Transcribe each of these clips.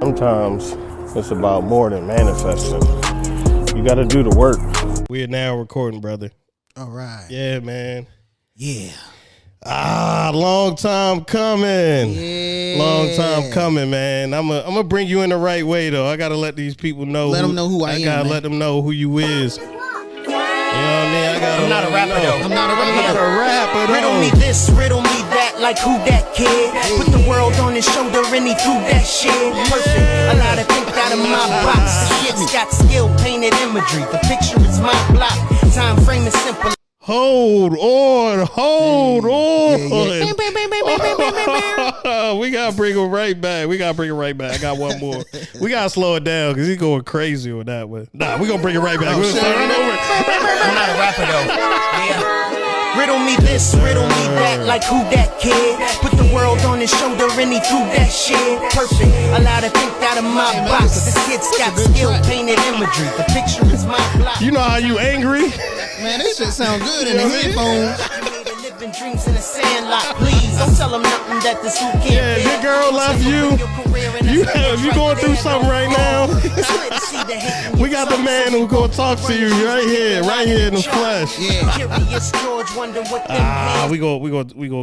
Sometimes it's about more than manifesting. You got to do the work. We are now recording, brother. All right. Yeah, man. Yeah. Long time coming. Yeah. Long time coming, man. I'm gonna bring you in the right way, though. I gotta let these people know. Let them know who I am. I gotta let them know who you is. You know what I mean? I'm not a rapper, though. I'm not a rapper, though. Riddle me this, riddle me that, like who that kid? Put the world on his shoulder and he threw that shit. Perfect, allowed to think out of my box. The kid's got skill, painted imagery. The picture is my block. Time frame is simple. Hold on. We gotta bring him right back. I got one more. We gotta slow it down because he's going crazy with that one. Nah, we gonna bring it right back. We're gonna start it over. I'm not a rapper though. Yeah. Riddle me this, riddle me that, like who that kid? Put the world on his shoulder and he threw that shit. Perfect, allowed to think out of my box. This kid's got skill, painted imagery. The picture is my block. You know how you angry? Man, this shit sound good in the headphones. Dreams in a sandlot, please. Don't tell them nothing that this who can't. Yeah, your girl love you. If you going through something right now, we got the man who gonna talk to you right here in the flesh. Yeah. We gonna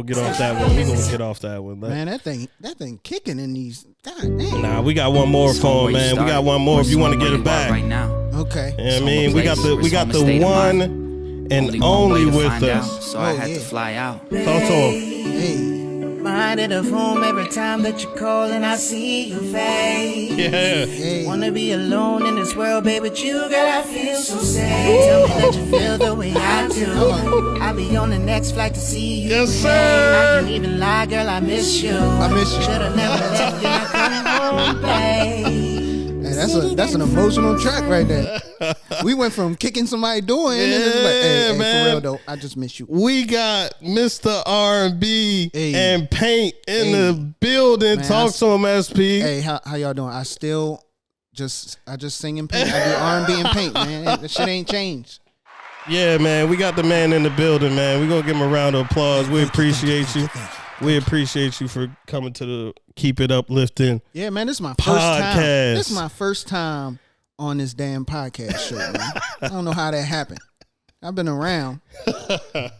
get off that one. We gonna get off that one. Man, that thing kicking in these. God damn. Nah, we got one more phone, man. We got one more if you want to get it back. Right now. Okay. You know what I mean, we got the one and only with us. So I had to fly out. Talk to him. Hey. Minded of home every time that you call and I see your face. Yeah. Hey. Wanna be alone in this world, baby, but you, girl, I feel so safe. Tell me that you feel the way I do. I'll be on the next flight to see you. Yes, sir. I can't even lie, girl, I miss you. I miss you. Should've never left you, I come home, babe. Hey, that's an emotional track right there. We went from kicking somebody door in and it's like, hey, man. for real though, I just miss you. We got Mr. R&B Hey. and Paint in the building. Man, Talk to him, SP. Hey, how y'all doing? I just sing and paint. I do R&B and paint, man. That shit ain't changed. Yeah, man. We got the man in the building, man. We're going to give him a round of applause. We appreciate you. We appreciate you for coming to the Keep It Uplifting. Yeah, man, this is my Podcast. first time. This is my first time on this damn podcast show, man. I don't know how that happened. I've been around,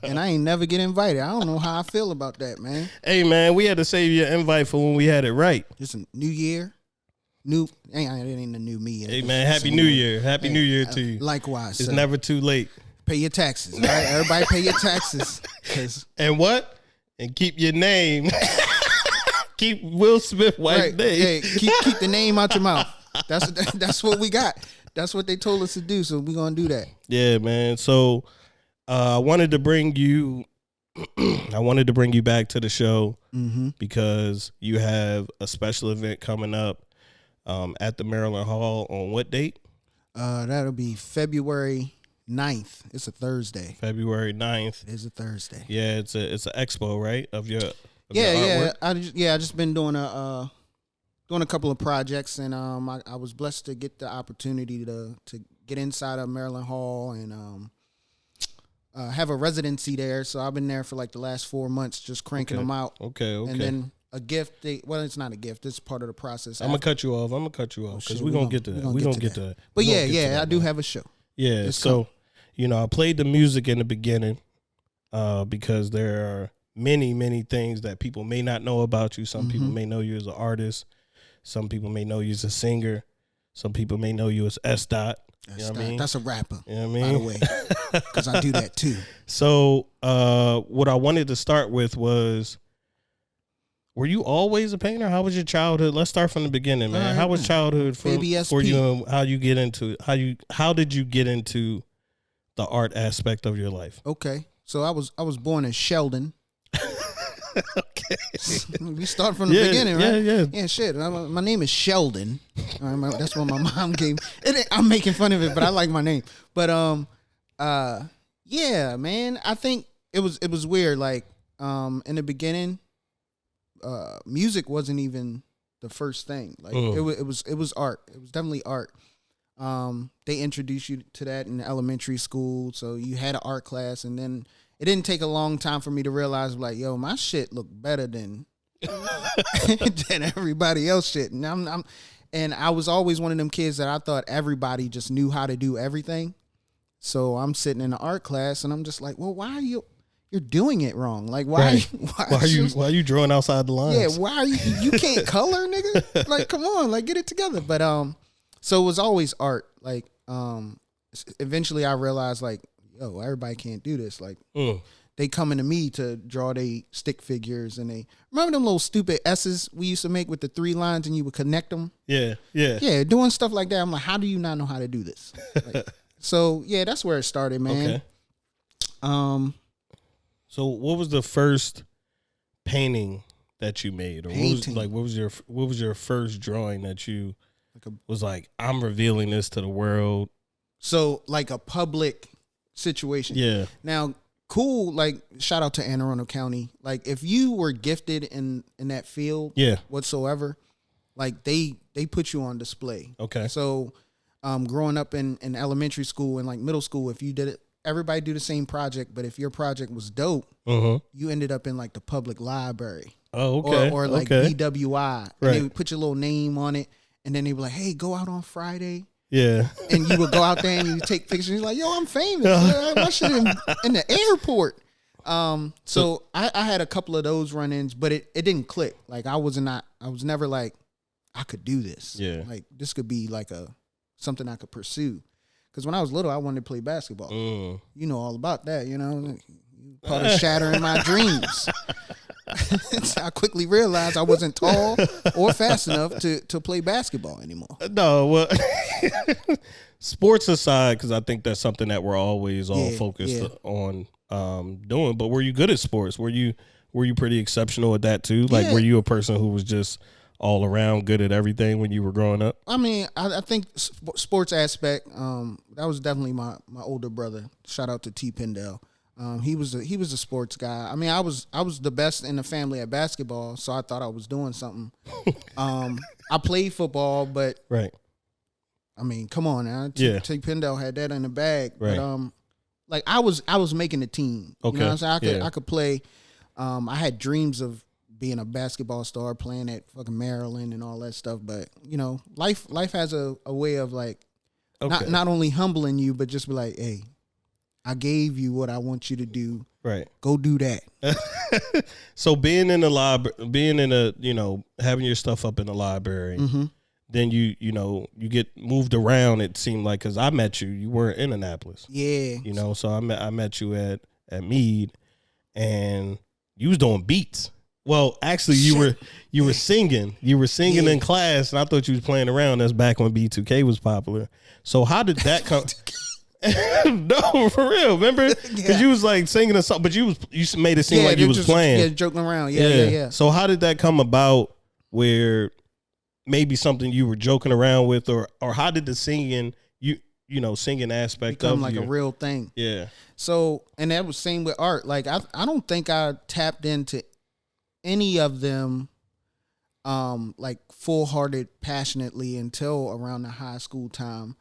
and I ain't never get invited. I don't know how I feel about that, man. Hey, man, we had to save you an invite for when we had it right. It's a new year. It ain't a new me. Hey, man, Happy New Year. Happy New Year to you. Likewise. It's sir. never too late. Pay your taxes, all right? Everybody pay your taxes. And what? And keep your name. Keep Will Smith wife's name. Hey, keep the name out your mouth. That's what we got. That's what they told us to do, so we're going to do that. Yeah, man. So I wanted to bring you back to the show because you have a special event coming up at the Maryland Hall on what date? That'll be February 9th. It's a Thursday. February 9th. It's a Thursday. Yeah, it's an expo, right? Of your Yeah. artwork? I just been doing a couple of projects, and I was blessed to get the opportunity to get inside of Maryland Hall and have a residency there. So I've been there for like the last 4 months, just cranking them out. Okay. And then a gift. It's not a gift. It's part of the process. I'm gonna cut you off because we're gonna get to that. We're gonna get to that. But I do have a show. Yeah. So, I played the music in the beginning because there are many, many things that people may not know about you. Some people may know you as an artist. Some people may know you as a singer. Some people may know you as S. Dot. You know what I mean? That's a rapper. You know what I mean? By the way, because I do that too. So, what I wanted to start with was, were you always a painter? How was your childhood? Let's start from the beginning, man. How was childhood for you? And how did you get into the art aspect of your life? Okay, so I was born in Sheldon. Okay, we start from the beginning, right? Yeah. Shit. My name is Sheldon. That's what my mom gave me. I'm making fun of it, but I like my name. But yeah, man. I think it was weird. Like in the beginning, music wasn't even the first thing. Like it was art. It was definitely art. They introduced you to that in elementary school, so you had an art class, and then it didn't take a long time for me to realize, like, yo, my shit look better than than everybody else shit. And And I was always one of them kids that I thought everybody just knew how to do everything. So I'm sitting in the art class and I'm just like, well, why are you're doing it wrong? Like, why are you drawing outside the lines? Yeah, why are you can't color, nigga? Like, come on, like get it together. But so it was always art. Like, eventually I realized like, yo, everybody can't do this. Like, they coming to me to draw they stick figures, and they remember them little stupid S's we used to make with the 3 lines, and you would connect them. Yeah, doing stuff like that. I'm like, how do you not know how to do this? Like, so yeah, that's where it started, man. Okay. So what was the first painting that you made, or what was your first drawing that you was like, I'm revealing this to the world? So like a public situation. Yeah. Now, cool. Like, shout out to Anne Arundel County. Like, if you were gifted in that field, whatsoever, like they put you on display. Okay. So, growing up in elementary school and like middle school, if you did it, everybody do the same project. But if your project was dope, you ended up in like the public library. Oh, okay. Or like BWI. And they would put your little name on it, and then they were like, hey, go out on Friday. Yeah. And you would go out there and you take pictures. You're like, yo, I'm famous. My shit in the airport. So I had a couple of those run-ins, but it didn't click. Like, I was never like, I could do this. Yeah. Like, this could be like something I could pursue. Because when I was little, I wanted to play basketball. You know all about that, you know. Part of shattering my dreams. I quickly realized I wasn't tall or fast enough to play basketball anymore. No, well, sports aside, because I think that's something that we're always all focused on doing. But were you good at sports? Were you pretty exceptional at that too? Like, were you a person who was just all around good at everything when you were growing up? I mean, I think sports aspect, that was definitely my older brother. Shout out to T. Pindell. He was a sports guy. I mean, I was the best in the family at basketball, so I thought I was doing something. I played football, but I mean, come on now. T. Pindell had that in the bag. Right. But like I was making the team. Okay. You know what I'm saying? I could play. I had dreams of being a basketball star, playing at fucking Maryland and all that stuff. But you know, life has a way of like not only humbling you, but just be like, hey, I gave you what I want you to do. Right. Go do that. So being in the library, having your stuff up in the library, then you get moved around. It seemed like, because I met you weren't in Annapolis. Yeah. You know, so I met you at Meade, and you was doing beats. Well, actually, you were singing. You were singing in class, and I thought you was playing around. That's back when B2K was popular. So how did that come? No, for real. Remember? Because you was like singing a song, but you made it seem like you was playing. Yeah, joking around. Yeah. So how did that come about, where maybe something you were joking around with, or how did the singing, singing aspect become like a real thing? Yeah. So, and that was same with art. Like, I don't think I tapped into any of them like full-hearted, passionately until around the high school time.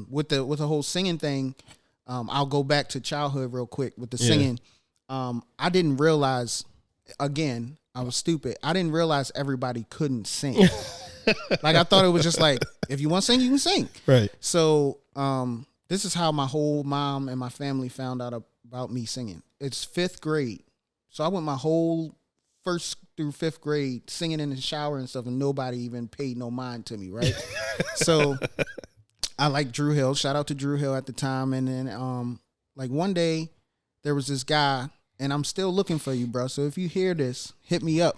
With the whole singing thing, I'll go back to childhood real quick with the singing. I didn't realize, again, I was stupid. I didn't realize everybody couldn't sing. Like, I thought it was just like, if you want to sing, you can sing. Right. So this is how my whole mom and my family found out about me singing. It's 5th grade. So I went my whole 1st through 5th grade singing in the shower and stuff, and nobody even paid no mind to me, right? So I like Drew Hill. Shout out to Drew Hill at the time. And then like one day there was this guy, and I'm still looking for you, bro. So if you hear this, hit me up.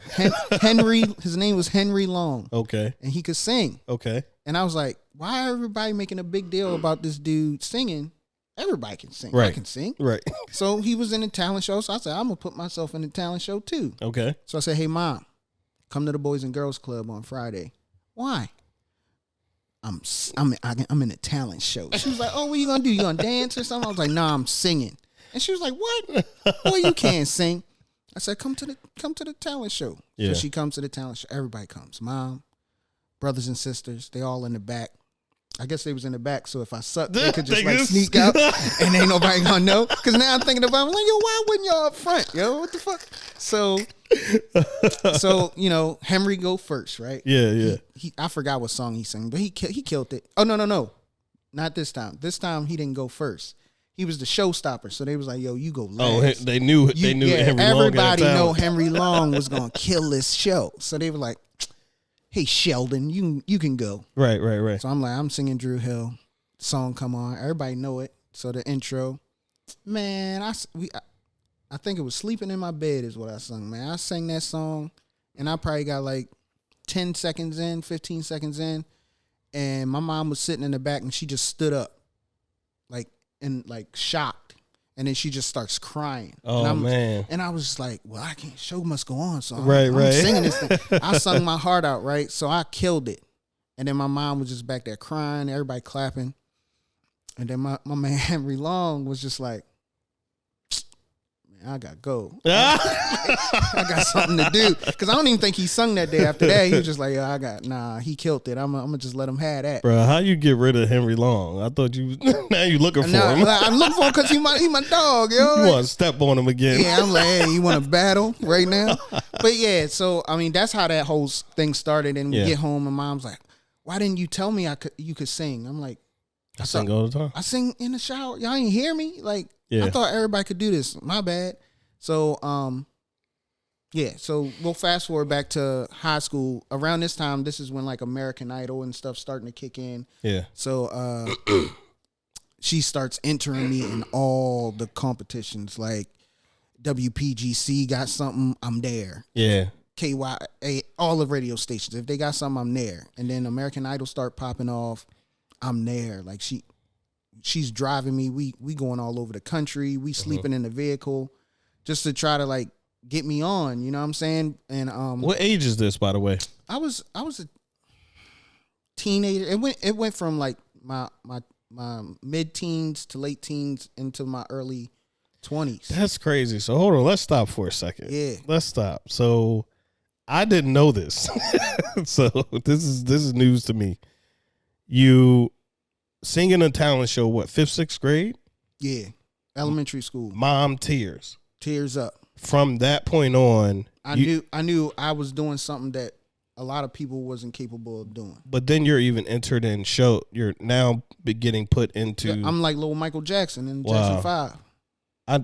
Henry, his name was Henry Long. Okay. And he could sing. Okay. And I was like, why are everybody making a big deal about this dude singing? Everybody can sing. Right. I can sing. Right. So he was in the talent show. So I said, I'm going to put myself in the talent show too. Okay. So I said, hey, Mom, come to the Boys and Girls Club on Friday. Why? I'm in a talent show. She was like, oh, what you going to do? You going to dance or something? I was like, nah, I'm singing. And she was like, what? Boy, you can't sing. I said, come to the talent show. Yeah. So she comes to the talent show. Everybody comes. Mom, brothers and sisters, they all in the back. I guess they was in the back, so if I sucked, they could just like sneak out, and ain't nobody gonna know. Because now I'm thinking about, I'm like, yo, why wouldn't y'all up front, yo? What the fuck? So you know, Henry go first, right? Yeah. He I forgot what song he sang, but he killed it. Oh no, not this time. This time he didn't go first. He was the showstopper, so they was like, "Yo, you go last." Oh, they knew Henry Long. Everybody know Henry Long was gonna kill this show, so they were like, "Hey, Sheldon, you can go." Right. So I'm singing Drew Hill. Song come on, everybody know it. So the intro, man, I think it was "Sleeping in My Bed" is what I sung. Man, I sang that song, and I probably got like 10 seconds in, 15 seconds in, and my mom was sitting in the back, and she just stood up, like shocked, and then she just starts crying. Oh, man. And I was just like, well, I can't, show must go on, so I'm singing this thing. I sung my heart out, right? So I killed it. And then my mom was just back there crying, everybody clapping. And then my man Henry Long was just like, I gotta go. I got something to do. Because I don't even think he sung that day after that. He was just like, he killed it. I'm gonna just let him have that. Bro, how you get rid of Henry Long? I thought now you looking for him. I'm looking for him because he my dog, yo. You want to step on him again. Yeah, I'm like, hey, you want to battle right now? But yeah, so I mean, that's how that whole thing started. And we get home and mom's like, why didn't you tell me you could sing? I'm like, I sing all the time. I sing in the shower. Y'all ain't hear me? Like, I thought everybody could do this. My bad. So, so we'll fast forward back to high school. Around this time, this is when like American Idol and stuff starting to kick in. Yeah. So, she starts entering me in all the competitions. Like WPGC got something, I'm there. Yeah. KYA, all the radio stations. If they got something, I'm there. And then American Idol start popping off, I'm there. Like she's driving me. We going all over the country. We sleeping in the vehicle just to try to like get me on. You know what I'm saying? And what age is this, by the way? I was a teenager. It went from like my mid-teens to late teens into my early 20s. That's crazy. So hold on, let's stop for a second. Yeah. Let's stop. So I didn't know this. So this is news to me. You singing a talent show, what, 5th, 6th grade? Yeah. Elementary school. Mom tears. Tears up. From that point on, I knew I was doing something that a lot of people wasn't capable of doing. But then you're even entered in show. You're now getting put into. I'm like little Michael Jackson in Jackson 5. I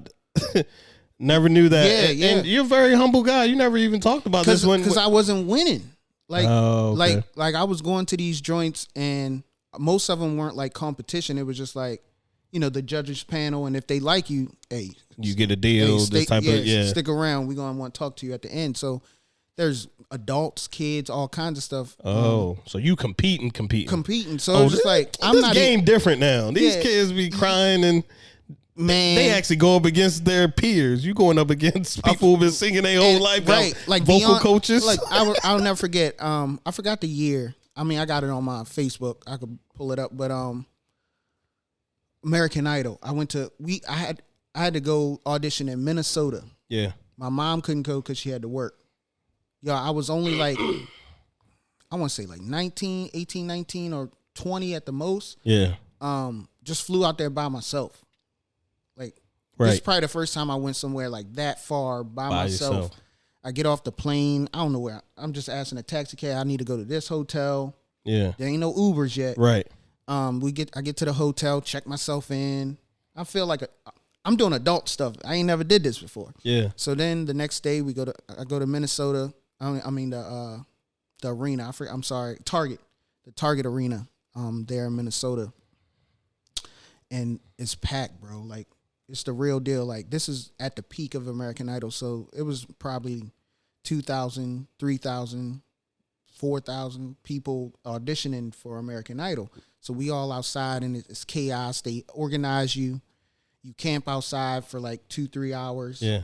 never knew that. Yeah. And you're a very humble guy. You never even talked about this one because I wasn't winning. Like, okay. like I was going to these joints and most of them weren't like competition. It was just like, you know, the judges panel, and if they like you, hey, you get a deal. Stick around. We're gonna want to talk to you at the end. So there's adults, kids, all kinds of stuff. So you competing. So it's just like I'm not game different now. These kids be crying and. Man, they actually go up against their peers. You going up against people who've been singing their whole life, right? Like vocal coaches. Like I'll never forget. I forgot the year. I mean, I got it on my Facebook. I could pull it up, but American Idol. I had to go audition in Minnesota. Yeah. My mom couldn't go because she had to work. Yo, I was only like, I want to say like 18, 19 or 20 at the most. Yeah. Just flew out there by myself. Like, this is probably the first time I went somewhere like that far by myself. Yourself. I get off the plane. I don't know where. I'm just asking a taxi cab. I need to go to this hotel. Yeah. There ain't no Ubers yet. Right. I get to the hotel, check myself in. I feel like I'm doing adult stuff. I ain't never did this before. Yeah. So then the next day I go to Minnesota. I mean the arena. I'm sorry, Target. The Target arena. There in Minnesota. And it's packed, bro. Like, it's the real deal. Like, this is at the peak of American Idol. So it was probably 2,000, 3,000, 4,000 people auditioning for American Idol. So we all outside and it's chaos. They organize you. You camp outside for like 2-3 hours. Yeah.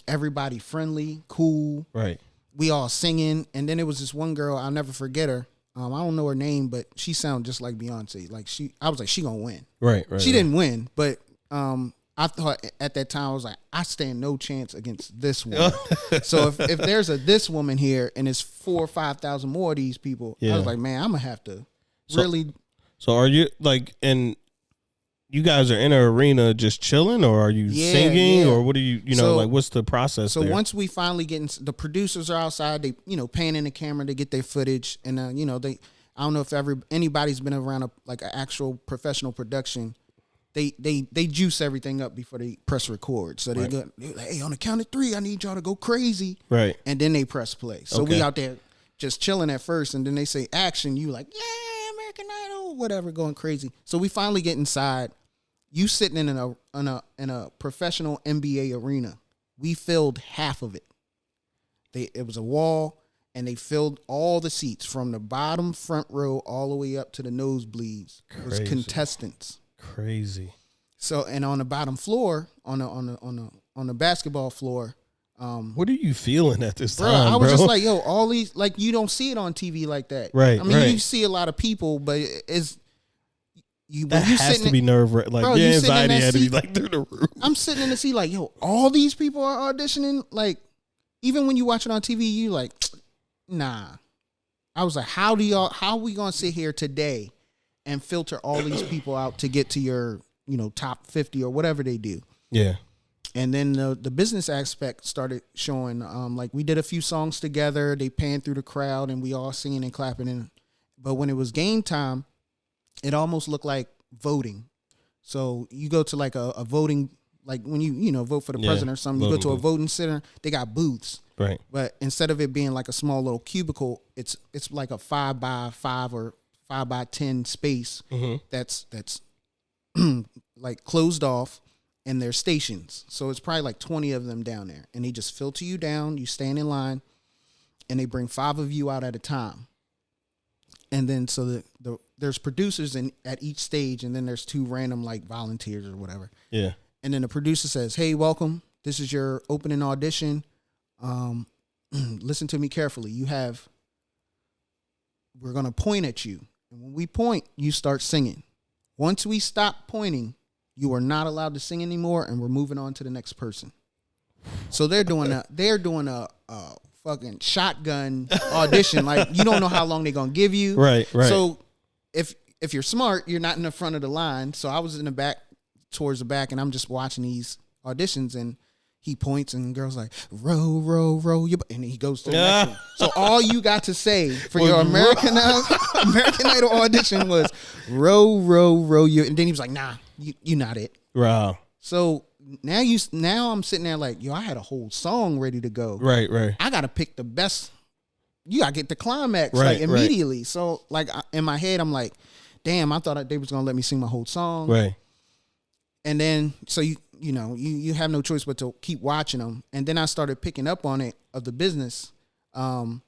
Everybody friendly, cool. Right. We all singing. And then it was this one girl, I'll never forget her. I don't know her name, but she sounded just like Beyonce. Like I was like, she gonna win. Right. She didn't win, but I thought at that time I was like, I stand no chance against this woman. So if there's this woman here and it's 4,000 or 5,000 more of these people, I was like, man, I'm gonna have to really. So are you like, and you guys are in an arena just chilling, or are you singing, or what are you, like what's the process so there? Once we finally get the producers are outside, they, panning the camera to get their footage. And, I don't know if anybody's been around an actual professional production. They juice everything up before they press record. So they're like, hey, on the count of 3, I need y'all to go crazy. Right. And then they press play. So we out there just chilling at first, and then they say action. You like, yeah, American Idol, whatever, going crazy. So we finally get inside. You sitting in a professional NBA arena. We filled half of it. It was a wall, and they filled all the seats from the bottom front row all the way up to the nosebleeds. It was contestants. Crazy. So, and on the bottom floor, on the basketball floor. What are you feeling at this time, I was just like, yo, all these, like, you don't see it on TV like that. Right. I mean, you see a lot of people, but it's that has to be nerve-wracking. Like, your anxiety had to be like through the roof. I'm sitting in the seat like, yo, all these people are auditioning. Like, even when you watch it on TV, you like, nah. I was like, how are we gonna sit here today and filter all these people out to get to your, top 50 or whatever they do? Yeah. And then the business aspect started showing. Like, we did a few songs together. They panned through the crowd, and we all singing and clapping. But when it was game time, it almost looked like voting. So you go to like a voting, like when you vote for the president or something, you go to a voting center, they got booths. Right. But instead of it being like a small little cubicle, it's like a 5x5 or 5x10 space that's like closed off, and there's stations. So it's probably like 20 of them down there, and they just filter you down. You stand in line, and they bring 5 of you out at a time. And then so there's producers at each stage, and then there's 2 random like volunteers or whatever. Yeah. And then the producer says, "Hey, welcome. This is your opening audition. Listen to me carefully. We're gonna point at you, and when we point, you start singing. Once we stop pointing, you are not allowed to sing anymore, and we're moving on to the next person." So they're doing a fucking shotgun audition. Like, you don't know how long they're gonna give you. Right. So if you're smart, you're not in the front of the line. So I was in the back, towards the back, and I'm just watching these auditions, and he points, and the girl's like, row, row, row, and he goes to the next one. So all you got to say for your American Idol audition was row, row, row, and then he was like, nah, you not it. Wow. So now I'm sitting there like, yo, I had a whole song ready to go. Right. I got to pick the best. You got to get the climax like immediately. Right. So like in my head, I'm like, damn, I thought they was going to let me sing my whole song. Right. And then, so you have no choice but to keep watching them. And then I started picking up on it of the business. When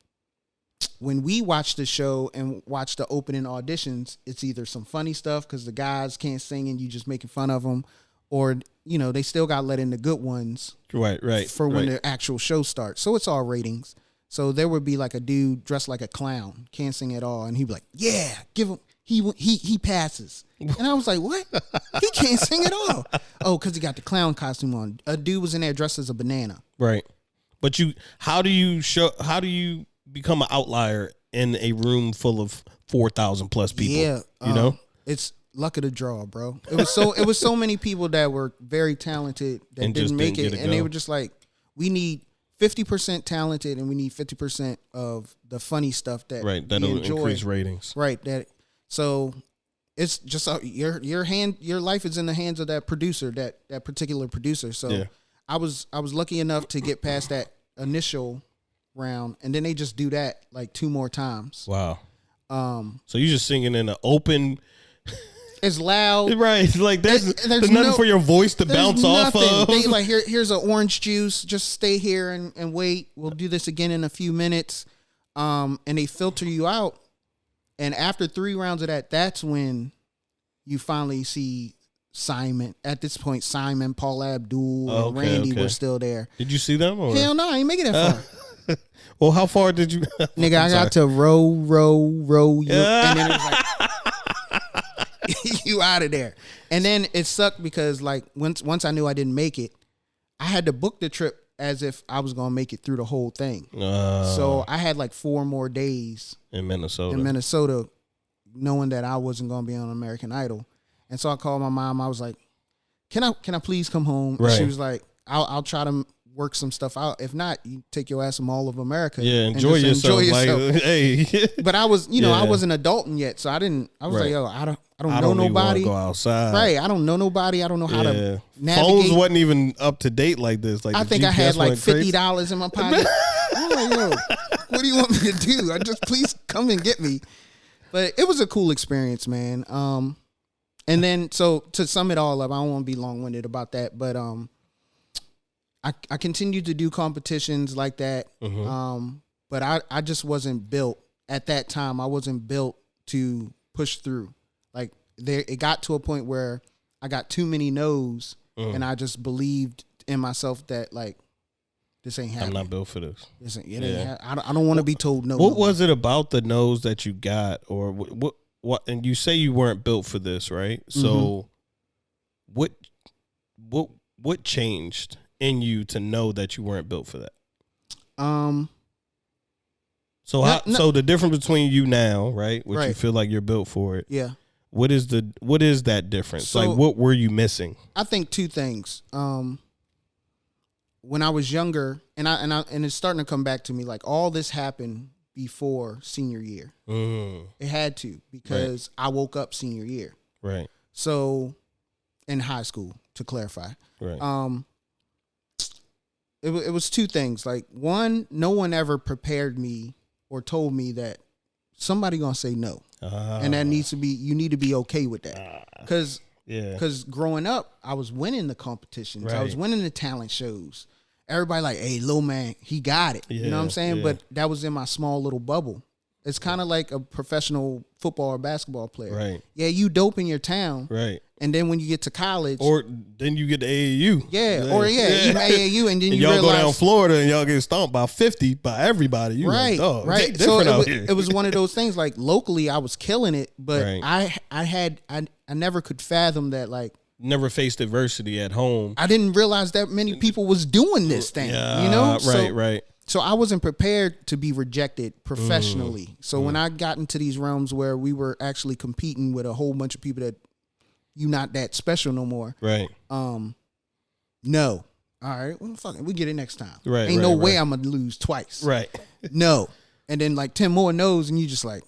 we watch the show and watch the opening auditions, it's either some funny stuff because the guys can't sing and you just making fun of them, or, they still got let in the good ones. Right. For when the actual show starts. So it's all ratings. So there would be like a dude dressed like a clown, can't sing at all. And he'd be like, yeah, give him, he passes. And I was like, what? He can't sing at all. Oh, because he got the clown costume on. A dude was in there dressed as a banana. Right. But how do you become an outlier in a room full of 4,000 plus people? Yeah. It's luck of the draw, bro. It was so many people that were very talented that didn't make it. And they were just like, we need 50% talented and we need 50% of the funny stuff that that'll we enjoy. Increase ratings. Right. So it's just your life is in the hands of that producer, that particular producer. So I was lucky enough to get past that initial round, and then they just do that like 2 more times. Wow. So you just singing in an open. It's loud, right? Like there's nothing for your voice to bounce off of. They like here's an orange juice. Just stay here and wait. We'll do this again in a few minutes. And they filter you out. And after 3 rounds of that, that's when you finally see Simon. At this point, Simon, Paul Abdul, and Randy were still there. Did you see them? Or? Hell no, I ain't making it that far. Well, how far did you? Nigga, I got to row you, and then it was like you out of there. And then it sucked because like once I knew I didn't make it, I had to book the trip as if I was gonna make it through the whole thing. So I had like 4 more days in Minnesota, knowing that I wasn't going to be on American Idol. And so I called my mom. I was like, can I please come home? Right. And she was like, I'll try to work some stuff out. If not, you take your ass to Mall of America. Yeah, enjoy yourself. Like, hey. But I was, I wasn't adulting yet. So I was like, yo, I don't know nobody. Go outside. Right. I don't know nobody. I don't know how to navigate. Phones wasn't even up to date like this. Like I think I had like $50 in my pocket. I'm like, yo, what do you want me to do? Please come and get me. But it was a cool experience, man. And then, so to sum it all up, I don't want to be long-winded about that, but I continued to do competitions like that. But I just wasn't built at that time. I wasn't built to push through. Like it got to a point where I got too many no's, and I just believed in myself that like, this ain't happening. I'm not built for this. I don't want to be told no. What was it about the no's that you got, or what? And you say you weren't built for this, right? So, what changed in you to know that you weren't built for that? So the difference between you now, right? Which you feel like you're built for it. Yeah. What is that difference? So, like, what were you missing? I think two things. When I was younger, and it's starting to come back to me, like all this happened before senior year. It had to, because I woke up senior year. Right. So in high school, to clarify. Right. It was two things. Like, one, no one ever prepared me or told me that somebody gonna say no. And that you need to be okay with that. Because growing up, I was winning the competitions. Right. I was winning the talent shows. Everybody like, hey, Lil Man, he got it. You know what I'm saying? Yeah. But that was in my small little bubble. It's kind of like a professional football or basketball player. Right. Yeah, you dope in your town. Right. And then when you get to college, or then you get to AAU. Yeah. Even AAU, and then you y'all realize, go down Florida and y'all get stomped by 50 by everybody. You right. Like, right. So it was one of those things. Like locally, I was killing it, but I never could fathom that. Like, never faced adversity at home. I didn't realize that many people was doing this thing. You know, right. So I wasn't prepared to be rejected professionally. So when I got into these realms where we were actually competing with a whole bunch of people that you not that special no more. Right. No. All right. Well, fuck it. We get it next time. Right. Ain't no way I'm gonna lose twice. Right. No. And then like 10 more no's, and you just like,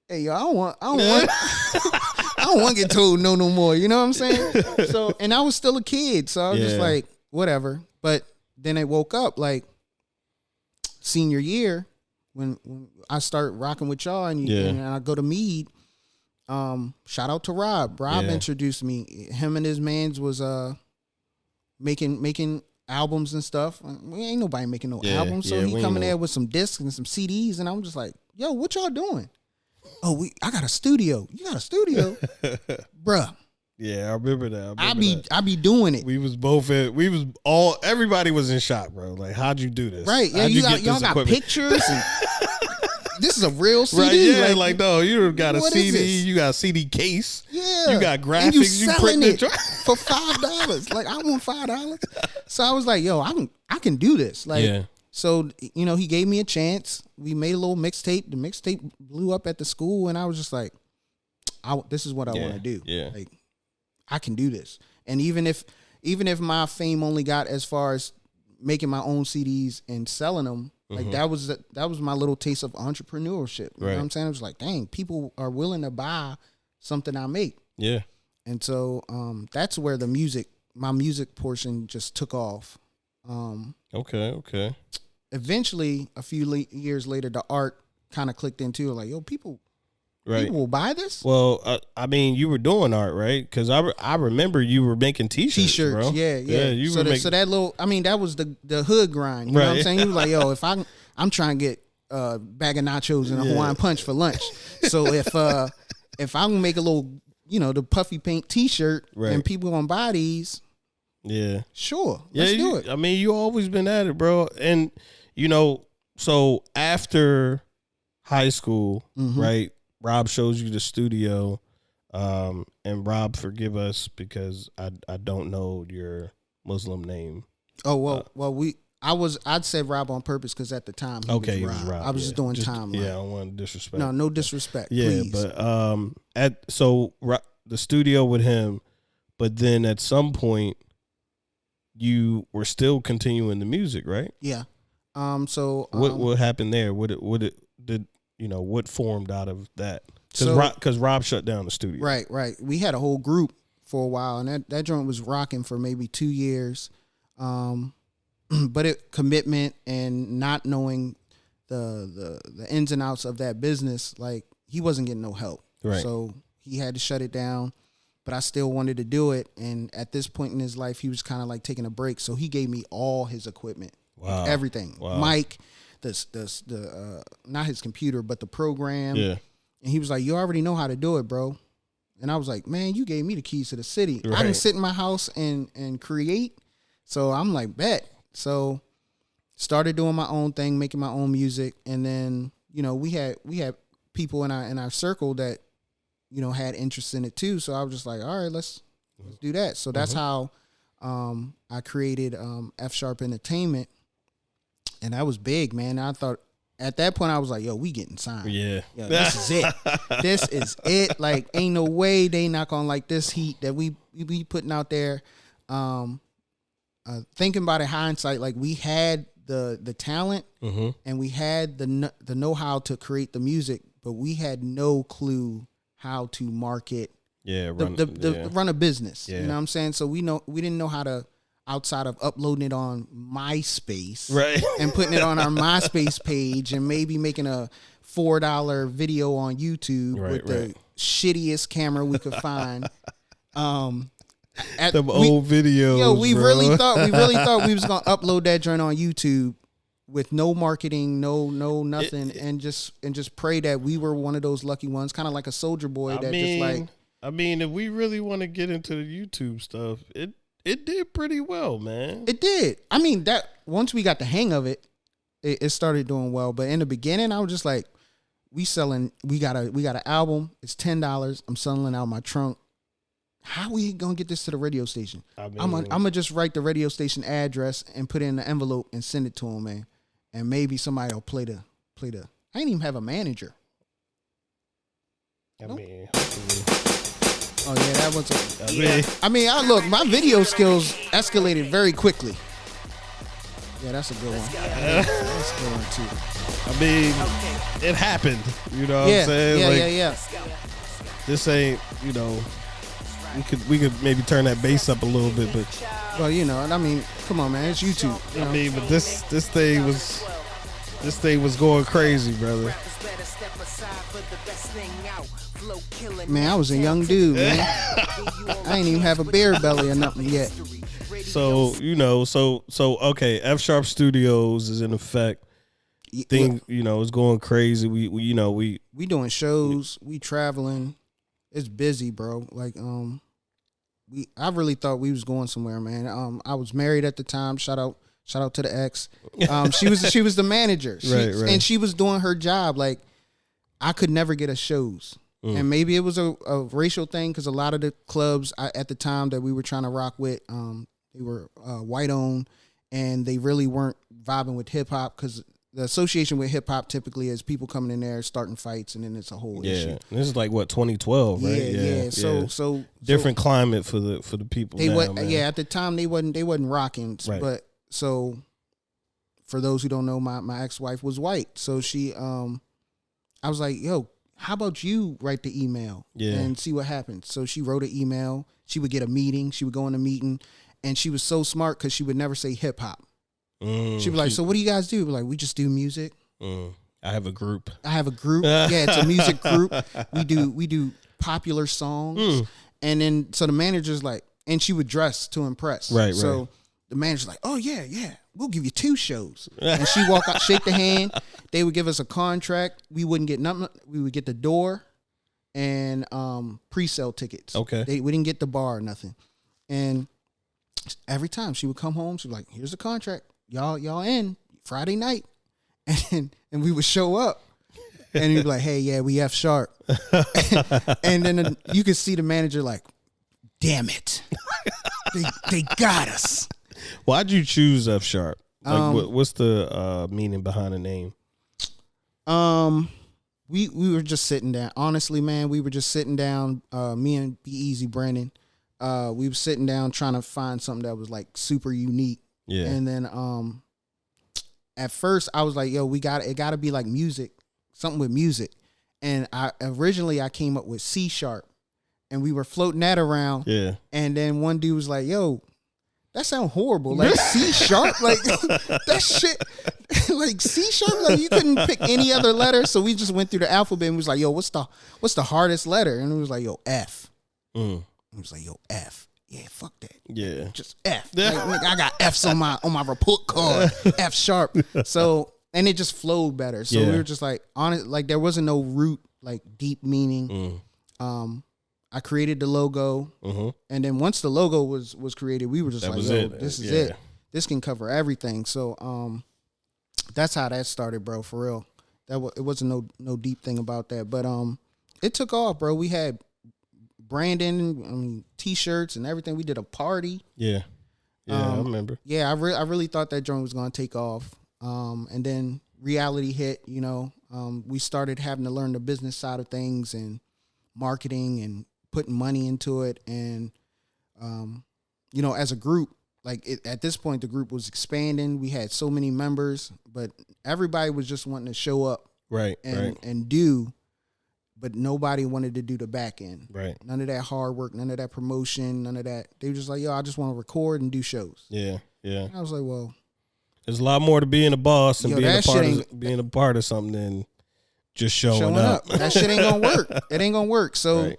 hey, yo, I don't want I don't want to get told no more. You know what I'm saying? So, and I was still a kid, so I was just like, whatever. But then I woke up like senior year when I start rocking with y'all, and I go to Meade. Shout out to Rob. Rob introduced me. Him and his mans was making albums and stuff. We ain't nobody making no albums, so he coming there with some discs and some CDs, and I'm just like, yo, what y'all doing? Oh, I got a studio. You got a studio, bruh. Yeah, I remember that. I be doing it. We was everybody was in shock, bro. Like, how'd you do this? Right. Yeah, y'all got pictures. And this is a real CD. Right, yeah, like no, you got a CD, you got a CD case. Yeah. You got graphics, and you selling it it for $5. Like, I want $5. So I was like, yo, I can do this. Like, so, he gave me a chance. We made a little mixtape. The mixtape blew up at the school, and I was just like, this is what I want to do. Yeah. Like, I can do this. And even if my fame only got as far as making my own CDs and selling them, like that was my little taste of entrepreneurship. You know what I'm saying? I was like, dang, people are willing to buy something I make. Yeah. And so that's where my music portion just took off. Okay. Eventually, a few years later, the art kind of clicked into it. Like, yo, people will buy this. Well, I mean, you were doing art, right? Because I remember you were making T-shirts, bro. Yeah. So that little, I mean, that was the hood grind. You know what I'm saying? You was like, yo, if I'm trying to get a bag of nachos and a Hawaiian punch for lunch. So if I can make a little, the puffy paint T-shirt and people gonna buy these. Yeah. Sure. Let's do it. I mean, you always been at it, bro. And, so after high school, right, Rob shows you the studio. And Rob, forgive us because I don't know your Muslim name. Oh, well, I'd said Rob on purpose because at the time he was Rob. I was just doing timeline. Yeah, I don't want to disrespect. No disrespect. Yeah, please. but the studio with him, but then at some point you were still continuing the music, right? Yeah. What happened there? What formed out of that? Because Rob shut down the studio. Right. We had a whole group for a while, and that joint was rocking for maybe 2 years. But commitment and not knowing the ins and outs of that business, like he wasn't getting no help. Right. So he had to shut it down. But I still wanted to do it, and at this point in his life, he was kind of like taking a break. So he gave me all his equipment, everything, mic, the not his computer, but the program. Yeah. And he was like, "You already know how to do it, bro." And I was like, "Man, you gave me the keys to the city. Right. I didn't sit in my house and create." So I'm like, "Bet." So started doing my own thing, making my own music, and then we had people in our circle that had interest in it too. So I was just like, all right, let's do that. So that's how I created F Sharp Entertainment, and that was big, man. I thought at that point I was like, yo, we getting signed. Yeah. Yo, this is it. This is it. Like, ain't no way they not gonna like this heat that we putting out there. Thinking about it, hindsight, like we had the talent and we had the know-how to create the music, but we had no clue how to market, run a business. Yeah. You know what I'm saying? So we didn't know how to, outside of uploading it on MySpace, right, and putting it on our MySpace page, and maybe making a $4 video on YouTube with the shittiest camera we could find. Old videos. Yo, we really thought we was gonna upload that joint on YouTube with no marketing, no nothing, and just pray that we were one of those lucky ones, kind of like a Soldier Boy if we really want to get into the YouTube stuff, it did pretty well, man. It did. I mean, that once we got the hang of it, it started doing well. But in the beginning, I was just like, we got an album. It's $10. I'm selling out my trunk. How we gonna get this to the radio station? I'm gonna just write the radio station address and put it in the envelope and send it to them, man. And maybe somebody will play the. I ain't even have a manager. Oh yeah, that was look, my video skills escalated very quickly. Yeah, that's a good one. That's a good one too. It happened. You know what I'm saying? Yeah. This ain't, we could maybe turn that bass up a little bit, but come on, man, it's YouTube. But this thing was going crazy, brother. Man, I was a young dude, man. I ain't even have a beer belly or nothing yet. So okay, F Sharp Studios is in effect. It's going crazy. We doing shows, we traveling. It's busy, bro. Like I really thought we was going somewhere, man. I was married at the time. Shout out to the ex. She was the manager. Right. And she was doing her job. Like, I could never get us shows. And maybe it was a racial thing, because a lot of the clubs at the time that we were trying to rock with, they were white owned, and they really weren't vibing with hip hop, because the association with hip hop typically is people coming in there starting fights, and then it's a whole issue. This is like 2012, right? Yeah. So different climate for the people. At the time they wasn't rocking. Right. But so for those who don't know, my ex-wife was white, so she I was like, yo, how about you write the email and see what happens? So she wrote an email. She would get a meeting. She would go in a meeting, and she was so smart because she would never say hip hop. She'd be like, so what do you guys do? We're like, we just do music. I have a group. Yeah, it's a music group. We do popular songs. And then so the manager's like, and she would dress to impress. Right. So the manager's like, oh yeah, we'll give you 2 shows. And she walk out, shake the hand. They would give us a contract. We wouldn't get nothing. We would get the door and pre-sale tickets. Okay. We didn't get the bar or nothing. And every time she would come home, she'd be like, here's the contract. Y'all in Friday night. And we would show up. And he'd be like, hey, yeah, we F Sharp. And then you could see the manager like, damn it. They got us. Why'd you choose F Sharp? Like what's the meaning behind the name? We were just sitting down. Honestly, man, we were just sitting down. Me and Be Easy Brandon. We were sitting down trying to find something that was like super unique. Yeah. And then at first I was like, yo, it gotta be like music, something with music. And I came up with C#. And we were floating that around. Yeah. And then one dude was like, yo, that sounds horrible. Like C#, like that shit, like C#, like you couldn't pick any other letter. So we just went through the alphabet and was like, yo, what's the hardest letter? And it was like, yo, F. It was like, yo, F. Yeah, fuck that. Yeah. Just F. Like, I got F's on my report card. F#. So, and it just flowed better. So we were just like, honest, like there wasn't no root, like deep meaning. I created the logo, and then once the logo was created, we were just like, yo, this is it. This can cover everything. So that's how that started, bro, for real. It wasn't no deep thing about that. But it took off, bro. We had branding, T-shirts and everything. We did a party. Yeah. Yeah, I remember. Yeah, I really thought that joint was going to take off. And then reality hit, you know. We started having to learn the business side of things and marketing and putting money into it. And, you know, as a group, like at this point, the group was expanding. We had so many members, but everybody was just wanting to show up and do, but nobody wanted to do the back end. Right. None of that hard work, none of that promotion, none of that. They were just like, yo, I just want to record and do shows. Yeah. Yeah. And I was like, well, there's a lot more to being a boss and being a part of something than just showing up. That shit ain't gonna work. It ain't gonna work. So,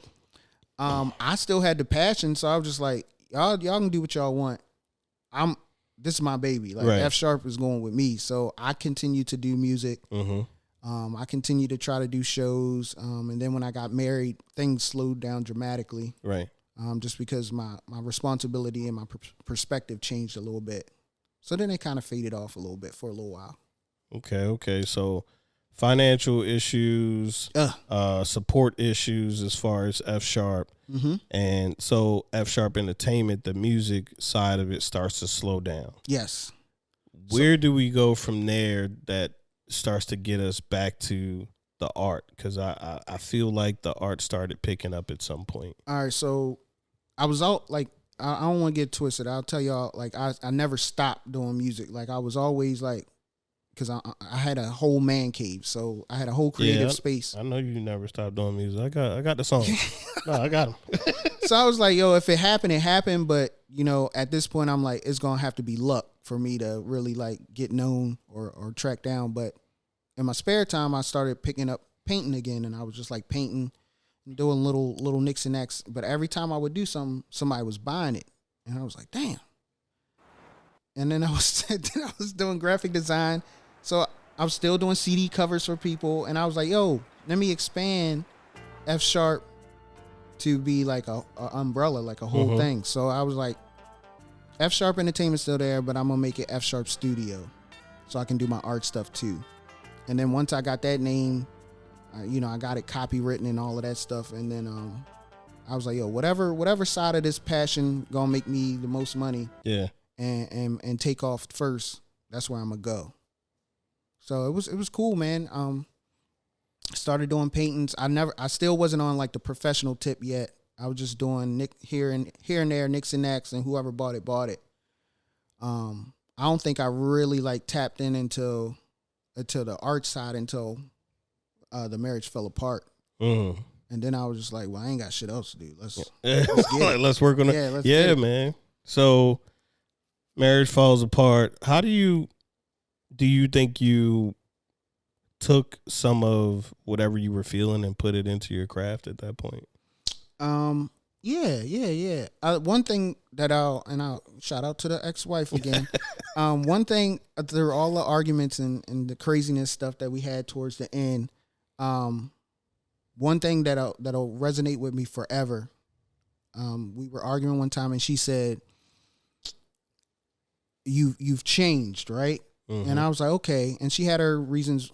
I still had the passion. So I was just like, y'all can do what y'all want. This is my baby. Like F# is going with me. So I continue to do music. I continue to try to do shows. And then when I got married, things slowed down dramatically. Right. Just because my responsibility and my perspective changed a little bit. So then it kind of faded off a little bit for a little while. Okay. So financial issues, support issues as far as F#. And so F# Entertainment, the music side of it starts to slow down. Yes. Where do we go from there that starts to get us back to the art? Because I feel like the art started picking up at some point. All right, so I was out, like, I don't want to get twisted. I'll tell y'all, like, I never stopped doing music. Like, I was always, like, because I had a whole man cave, so I had a whole creative space. I know you never stopped doing music. I got the song. No, I got them. So I was like, yo, if it happened, it happened. But, you know, at this point, I'm like, it's going to have to be luck for me to really, like, get known or track down. But in my spare time, I started picking up painting again, and I was just, like, painting and doing little nicks and necks. But every time I would do something, somebody was buying it. And I was like, damn. And then I was doing graphic design. So I was still doing CD covers for people, and I was like, yo, let me expand F# to be like a umbrella, like a whole thing. So I was like, F# Entertainment's still there, but I'm going to make it F# Studio so I can do my art stuff too. And then once I got that name, you know, I got it copywritten and all of that stuff. And then I was like, yo, whatever side of this passion going to make me the most money and take off first, that's where I'm going to go. So it was cool, man. Started doing paintings. I still wasn't on like the professional tip yet. I was just doing here and there, nicks and knacks, and whoever bought it. I don't think I really like tapped in until the art side until the marriage fell apart. And then I was just like, well, I ain't got shit else to do. Let's get it. Let's work on it. Yeah, man. So marriage falls apart. How do you think you took some of whatever you were feeling and put it into your craft at that point? Yeah. One thing that I'll shout out to the ex-wife again. One thing through all the arguments and the craziness stuff that we had towards the end, one thing that'll resonate with me forever. We were arguing one time and she said, "You've changed, right?" And I was like, okay. And she had her reasons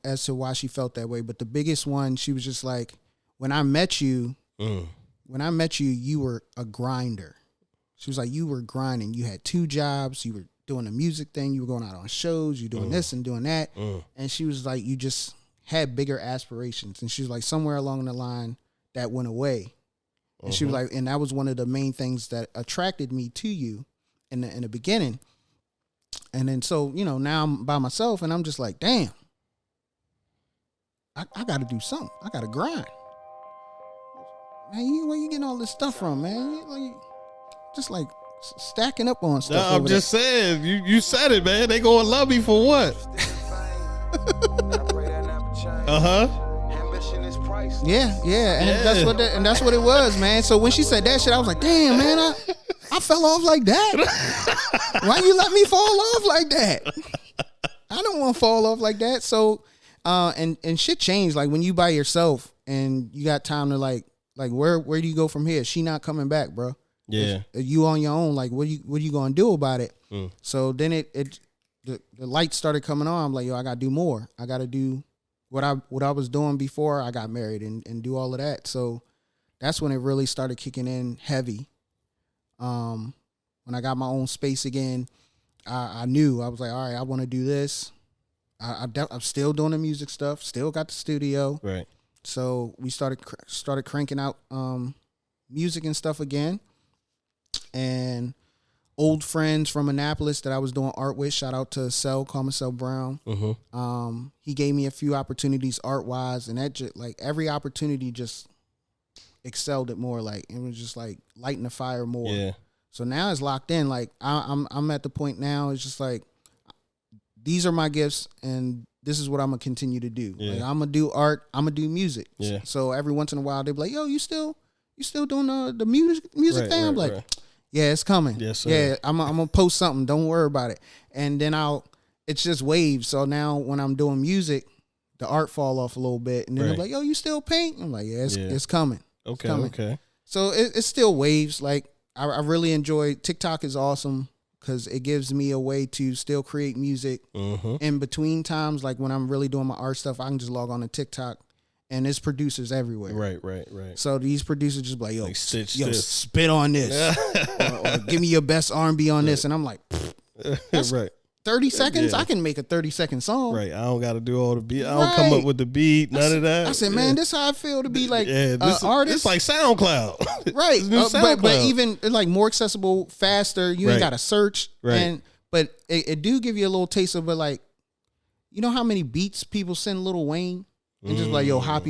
as to why she felt that way. But the biggest one, she was just like, when I met you, you were a grinder. She was like, you were grinding. You had 2 jobs. You were doing the music thing. You were going out on shows. You doing this and doing that. And she was like, you just had bigger aspirations. And she was like, somewhere along the line that went away. And she was like, and that was one of the main things that attracted me to you in the beginning. And then so, you know, now I'm by myself and I'm just like, damn, I got to do something. I got to grind. Man, where you getting all this stuff from, man? Just like stacking up on stuff. No, I'm just saying, you said it, man. They gonna love me for what? Yeah, and that's what it was, man. So when she said that shit, I was like, damn, man, I fell off like that. Why you let me fall off like that? I don't want to fall off like that. So, and shit changed. Like when you by yourself and you got time to like where do you go from here? She not coming back, bro. Yeah, you on your own. Like what you gonna do about it? So then the lights started coming on. I'm like, yo, I gotta do more. I gotta do what I was doing before I got married and do all of that. So that's when it really started kicking in heavy. When I got my own space again, I knew I was like, all right, I want to do this. I'm still doing the music stuff. Still got the studio. Right. So we started cranking out music and stuff again. And old friends from Annapolis that I was doing art with, shout out to Cell, call myself Brown. He gave me a few opportunities art wise, and that just like every opportunity just excelled it more. Like it was just like lighting the fire more. Yeah. So now it's locked in. Like I'm at the point now. It's just like these are my gifts, and this is what I'm gonna continue to do. Yeah. Like I'm gonna do art. I'm gonna do music. Yeah. So every once in a while they be like, "Yo, you still doing the music thing?" I'm like, "Yeah, it's coming. Yes, sir. Yeah, I'm gonna post something. Don't worry about it." And then it's just waves. So now when I'm doing music, the art fall off a little bit, and then they're like, "Yo, you still paint?" I'm like, "Yeah, it's coming." Okay, it's coming. okay. So it's still waves. Like I really enjoy TikTok. Is awesome because it gives me a way to still create music in between times. Like when I'm really doing my art stuff, I can just log on to TikTok, and there's producers everywhere. Right. So these producers just be like, yo, like spit on this, or give me your best R&B on this, and I'm like, that's right. 30 seconds. I can make a 30-second song. Right. I don't got to do all the beat. I don't come up with the beat. None of that. I said, man, this how I feel to be like artist. It's like SoundCloud. Right. SoundCloud. But even like more accessible, faster. You ain't got to search. Right. But it do give you a little taste of it. Like, you know how many beats people send Lil Wayne and just like, yo, hop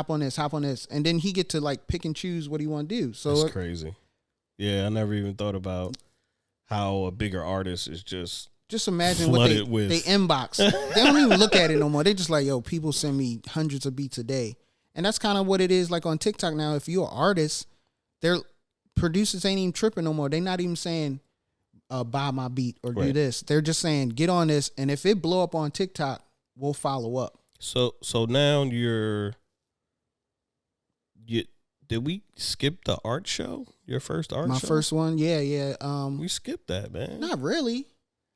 on this, and then he get to like pick and choose what he want to do. So that's crazy. Yeah, I never even thought about how a bigger artist is just imagine what they inbox. They don't even look at it no more. They just like, yo, people send me hundreds of beats a day. And that's kind of what it is like on TikTok now. If you're an artist, their producers ain't even tripping no more. They not even saying, buy my beat or do this. They're just saying, get on this. And if it blow up on TikTok, we'll follow up. So now did we skip the art show? Your first art show? My first one? Yeah. We skipped that, man. Not really.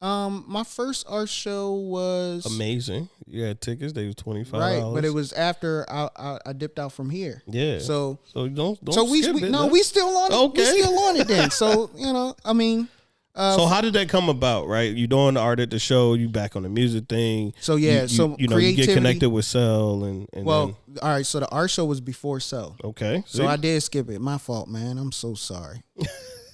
My first art show was amazing. You had tickets. They was $25. Right, but it was after I dipped out from here. Yeah. So don't. So we skip it, we still on it. Okay. We still on it then. So I mean. So how did that come about? Right, you doing the art at the show. You back on the music thing. So yeah. You get connected with Cell and well, then, all right. So the art show was before Cell. Okay. So I did skip it. My fault, man. I'm so sorry.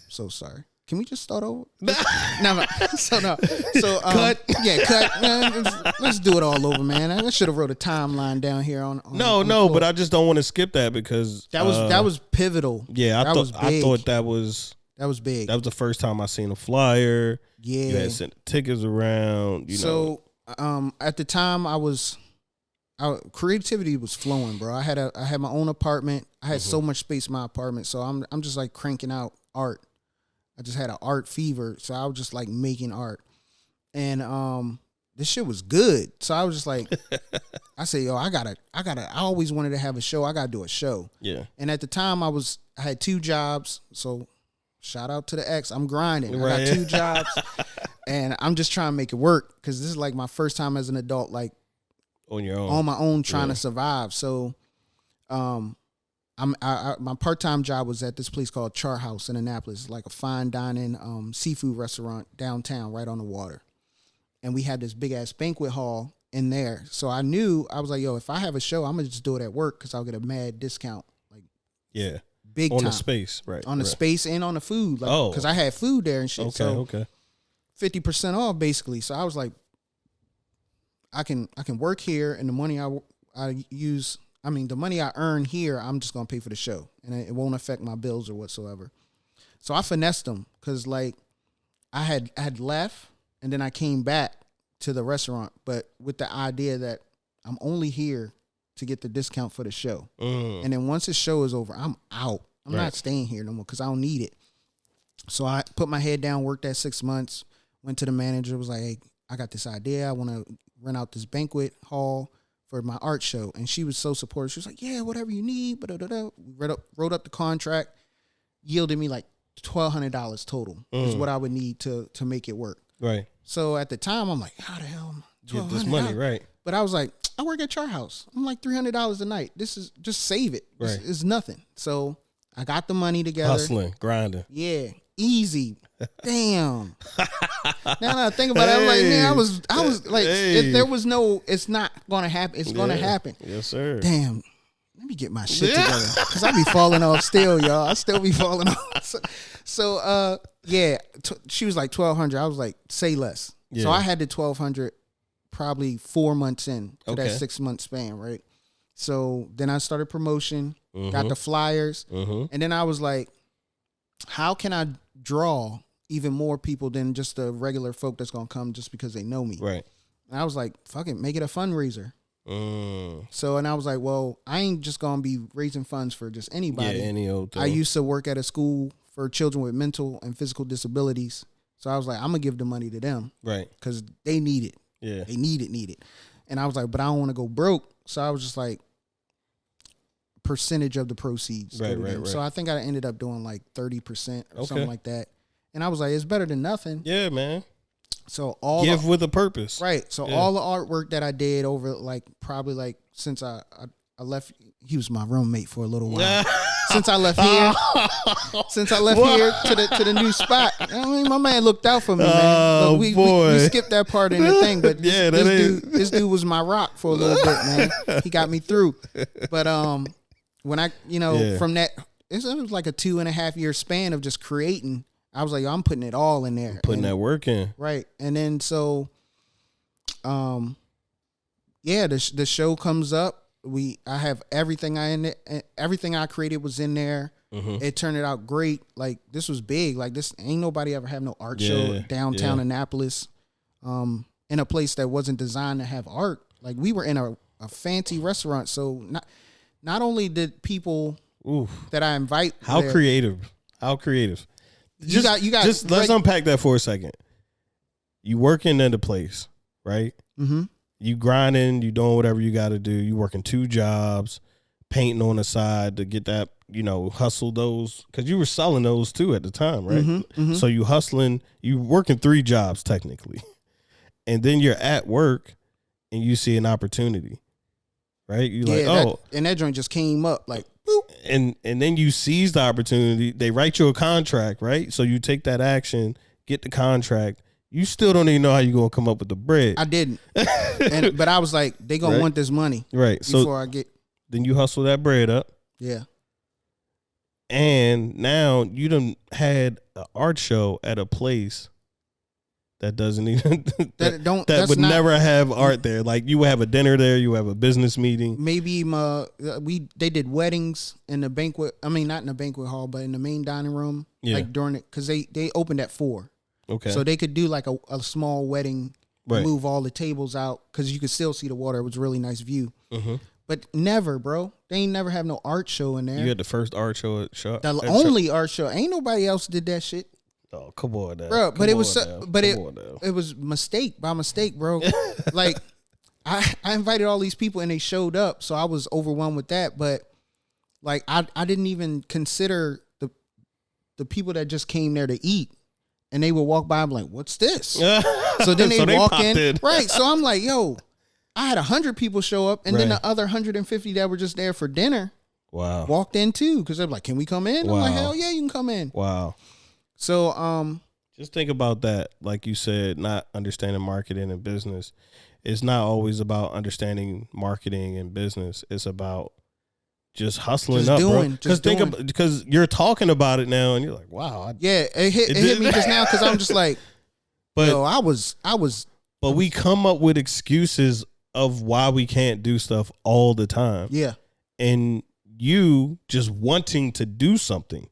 So sorry. Can we just start over? No. So cut. Yeah, cut. Man, let's do it all over, man. I should have wrote a timeline down here on No, but I just don't want to skip that because that was pivotal. Yeah, I thought that was big. That was the first time I seen a flyer. Yeah, you had sent tickets around. So at the time creativity was flowing, bro. I had my own apartment. I had so much space in my apartment, so I'm just like cranking out art. I just had an art fever, so I was just like making art, and this shit was good. So I was just like, I said, yo, I always wanted to have a show. I gotta do a show. Yeah. And at the time, I had 2 jobs. So shout out to the ex. I'm grinding. Right. I got 2 jobs, and I'm just trying to make it work because this is like my first time as an adult, like on your own, on my own, trying to survive. So, my part-time job was at this place called Char House in Annapolis, like a fine dining seafood restaurant downtown, right on the water. And we had this big ass banquet hall in there. So I was like, yo, if I have a show, I'm gonna just do it at work because I'll get a mad discount. Like, yeah, big on time. the space, right? On the space and on the food. Like, because I had food there and shit. Okay, so okay. 50% off basically. So I was like, I can work here, and the money the money I earn here, I'm just gonna pay for the show, and it won't affect my bills or whatsoever. So I finessed them because like I had left, and then I came back to the restaurant, but with the idea that I'm only here to get the discount for the show, and then once the show is over, I'm out. I'm not staying here no more because I don't need it. So I put my head down, worked that 6 months, went to the manager, was like, hey, I got this idea. I want to rent out this banquet hall for my art show. And she was so supportive. She was like, yeah, whatever you need. We wrote up the contract, yielded me like $1,200 total is what I would need to make it work. Right. So at the time, I'm like, how the hell am I get this money, right? But I was like, I work at Char House. I'm like $300 a night. This is just save it. Right. It's nothing. So I got the money together. Hustling, grinding. Yeah. Easy. Damn. Now think about it. I'm like, man, I was like, if there was no, it's not gonna happen. It's gonna happen. Yes, sir. Damn. Let me get my shit together, because I be falling off still, y'all. I still be falling off. So she was like 1,200. I was like, say less. Yeah. So I had the 1,200 probably 4 months in to that 6 month span, right? So then I started promotion, got the flyers, and then I was like, how can I draw even more people than just the regular folk that's gonna come just because they know me? Right. And I was like, fuck it, make it a fundraiser. So, and I was like, well, I ain't just gonna be raising funds for just anybody. Yeah, any old thing. I used to work at a school for children with mental and physical disabilities. So I was like, I'm gonna give the money to them. Right. Because they need it. Yeah. They need it. And I was like, but I don't want to go broke. So I was just like, percentage of the proceeds. Right. So I think I ended up doing like 30% or something like that. And I was like, it's better than nothing. Yeah, man. So give with a purpose. Right. So all the artwork that I did over like probably like since I left, he was my roommate for a little while. Since I left here, to the new spot. I mean, my man looked out for me, man. Oh, we skipped that part in the thing, but this dude was my rock for a little bit, man. He got me through. But when I, from that, it was like a 2.5 year span of just creating. I was like, I'm putting it all in there. Putting that work in. Right. And then so, the show comes up. I have everything everything I created was in there. It turned out great. Like, this was big. Like, this ain't nobody ever have no art show downtown Annapolis, in a place that wasn't designed to have art. Like, we were in a fancy restaurant. So not only did people that I invite. How creative. Just let's unpack that for a second. You working at a place, right? Mm-hmm. You grinding, you doing whatever you got to do. You working 2 jobs, painting on the side to get that, hustle those, because you were selling those too at the time, right? Mm-hmm. So you hustling, you working 3 jobs technically, and then you're at work and you see an opportunity, right? You and that joint just came up like. Boop. And then you seize the opportunity. They write you a contract, right? So you take that action, get the contract. You still don't even know how you're going to come up with the bread. I didn't. But I was like, they going to want this money. Right. Before I get. Then you hustle that bread up. Yeah. And now you done had an art show at a place that doesn't even that would never have art there. Like, you would have a dinner there, you have a business meeting. Maybe they did weddings in the banquet. I mean, not in the banquet hall, but in the main dining room. Yeah. Like during it, because they opened at 4. Okay. So they could do like a small wedding, move all the tables out because you could still see the water. It was a really nice view. Mm-hmm. But never, bro. They ain't never have no art show in there. You had the first art show at Shop. The only art show. Ain't nobody else did that shit. Oh, come on now. Bro, but it was it was by mistake, bro. Like, I invited all these people and they showed up, so I was overwhelmed with that. But like, I didn't even consider the people that just came there to eat, and they would walk by. I'm like, what's this? So then they walk in. Right. So I'm like, yo, I had 100 people show up, and then the other 150 that were just there for dinner. Wow. Walked in too because they're like, "Can we come in?" Wow. I'm like, "Hell yeah, you can come in." Wow. So just think about that. Like you said, not understanding marketing and business. It's not always about understanding marketing and business. It's about just hustling up, bro. Because you're talking about it now, and you're like, wow. It hit me just now because I'm just like, but yo, I was. But we come up with excuses of why we can't do stuff all the time. Yeah. And you just wanting to do something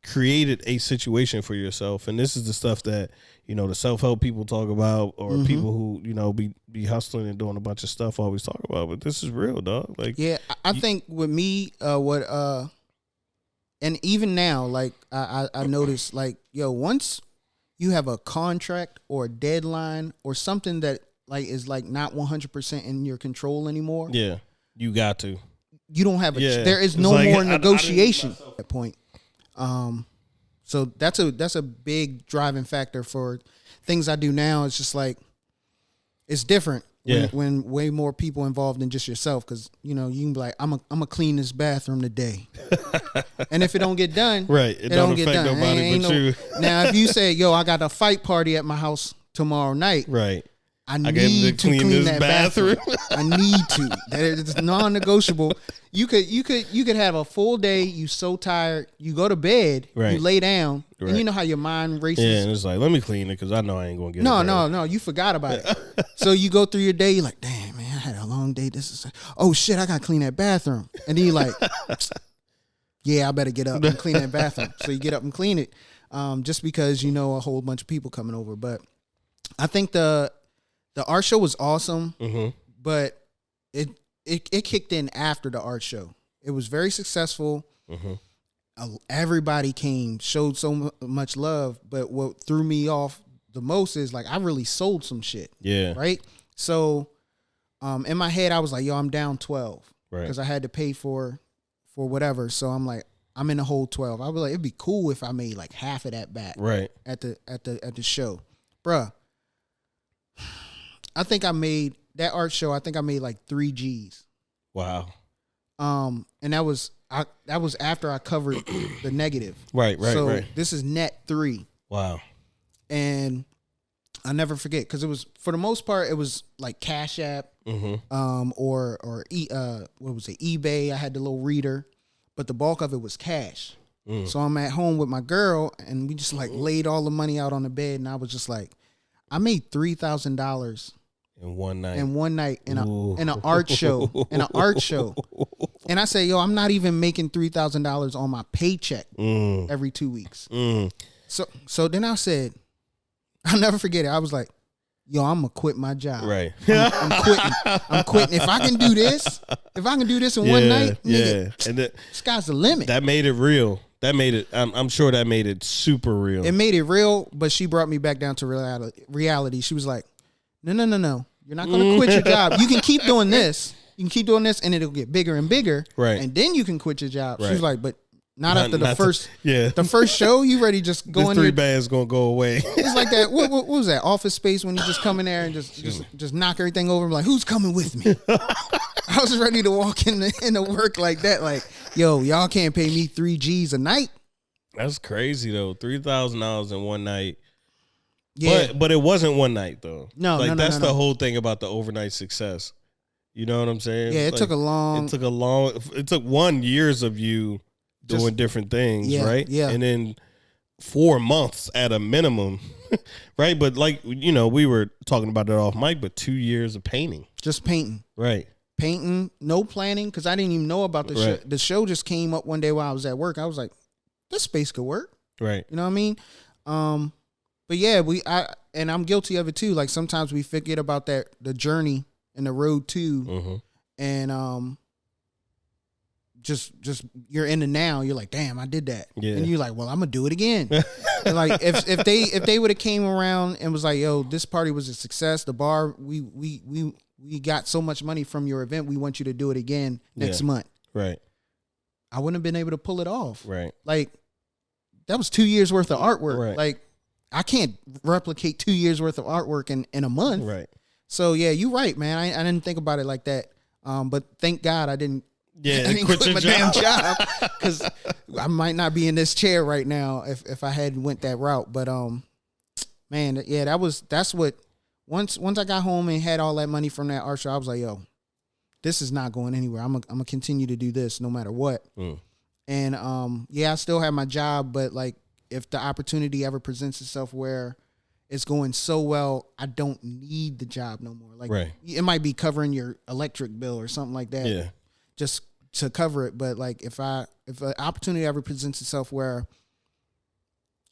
created a situation for yourself. And this is the stuff that, the self-help people talk about, or people who, be hustling and doing a bunch of stuff always talk about. But this is real, dog. Like, yeah, I think with me, and even now, like I noticed, like, yo, once you have a contract or a deadline or something that like is like not 100% in your control anymore. Yeah, you got to. You don't have there is no more negotiation at that point. So that's a big driving factor for things I do now. It's just like, it's different when way more people involved than just yourself. Cause you can be like, I'm gonna clean this bathroom today. And if it don't get done, right. It don't get done. Nobody but you. Now, if you say, yo, I got a fight party at my house tomorrow night. Right. I need to clean that bathroom. I need to. That is non-negotiable. You could have a full day. You so tired. You go to bed. Right. You lay down, and you know how your mind races. Yeah, and it's like, let me clean it because I know I ain't gonna get it. No. You forgot about it. So you go through your day. You're like, damn, man, I had a long day. Oh shit, I gotta clean that bathroom. And then you're like, yeah, I better get up and clean that bathroom. So you get up and clean it, just because a whole bunch of people coming over. But I think the art show was awesome, but it kicked in after the art show. It was very successful. Everybody came, showed so much love, but what threw me off the most is like I really sold some shit. Yeah. Right? So in my head, I was like, yo, I'm down 12. Right. Because I had to pay for whatever. So I'm like, I'm in the whole 12. I was like, it'd be cool if I made like half of that back. Right. At the show. Bruh. I think I made that art show. I think I made like 3 G's. Wow. And that was after I covered the negative. Right. So this is net 3. Wow. And I never forget because it was, for the most part, it was like Cash App, or what was it, eBay. I had the little reader, but the bulk of it was cash. So I'm at home with my girl, and we just like laid all the money out on the bed, and I was just like, I made $3,000 in one night in an art show. And I say, yo, I'm not even making $3,000 on my paycheck every 2 weeks. So then I said, I'll never forget it. I was like, yo, I'm gonna quit my job. Right. I'm quitting. If I can do this in one night, nigga, and sky's the limit. That made it real. I'm sure that made it super real. It made it real, but she brought me back down to reality. She was like, no. You're not going to quit your job. You can keep doing this. And it'll get bigger and bigger. Right. And then you can quit your job. Right. She was like, but not after the first show. You ready just go in 3 bands going to go away. It's like that. What was that? Office Space, when you just come in there and just knock everything over. I'm like, who's coming with me? I was ready to walk into work like that. Like, yo, y'all can't pay me 3 G's a night. That's crazy though. $3,000 in one night. Yeah, but it wasn't one night though. No, that's the whole thing about the overnight success. You know what I'm saying? Yeah, it took 1 year of you doing different things, right? Yeah, and then 4 months at a minimum, right? But like we were talking about it off mic, but 2 years of painting, just painting, right? Painting, no planning, because I didn't even know about the show. The show just came up one day while I was at work. I was like, this space could work, right? You know what I mean? But yeah, I'm guilty of it too. Like sometimes we forget about the journey and the road too, and just you're in the now. You're like, damn, I did that, and you're like, well, I'm gonna do it again. And like if they would have came around and was like, yo, this party was a success. The bar, we got so much money from your event. We want you to do it again next month. Right. I wouldn't have been able to pull it off. Right. Like that was 2 years worth of artwork. Right. Like. I can't replicate 2 years worth of artwork in a month. Right. So yeah, you're right, man. I didn't think about it like that. But thank God I didn't Yeah, I quit my damn job because I might not be in this chair right now if I hadn't went that route. But man, yeah, that's what. Once I got home and had all that money from that art show, I was like, yo, this is not going anywhere. I'm gonna continue to do this no matter what. And yeah, I still have my job, but like if the opportunity ever presents itself where it's going so well, I don't need the job no more. Like it might be covering your electric bill or something like that. Yeah. Just to cover it. But like if an opportunity ever presents itself where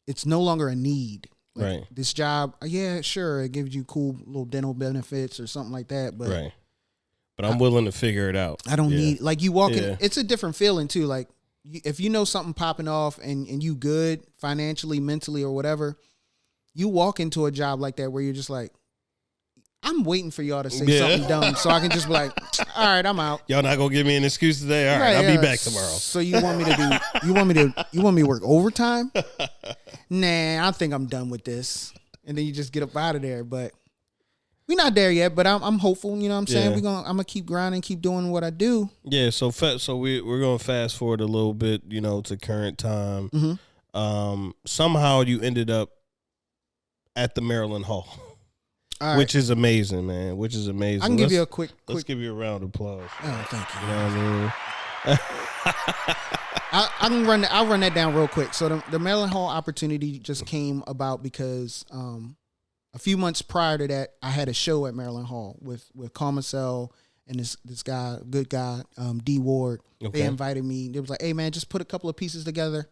it's no longer a need. Like this job, yeah, sure, it gives you cool little dental benefits or something like that. But but I'm willing to figure it out. I don't need, like, you walk in, it's a different feeling too. Like if you know something popping off and you good financially, mentally, or whatever, you walk into a job like that where you're just like, I'm waiting for y'all to say something dumb so I can just be like, all right, I'm out. Y'all not gonna give me an excuse today? All right, I'll be back tomorrow. So you want me to work overtime? Nah, I think I'm done with this. And then you just get up out of there. But we're not there yet, but I'm hopeful, you know what I'm saying? I'm gonna keep grinding, keep doing what I do. Yeah, so we're gonna fast forward a little bit, you know, to current time. Somehow you ended up at the Maryland Hall. Right. Which is amazing, man. Which is amazing. I can give you a quick. Let's give you a round of applause. Oh, thank you. You know what I mean? I'll run that down real quick. So the Maryland Hall opportunity just came about because a few months prior to that, I had a show at Maryland Hall with Carmicel and this guy, good guy, D Ward. Okay. They invited me. They was like, "Hey, man, just put a couple of pieces together.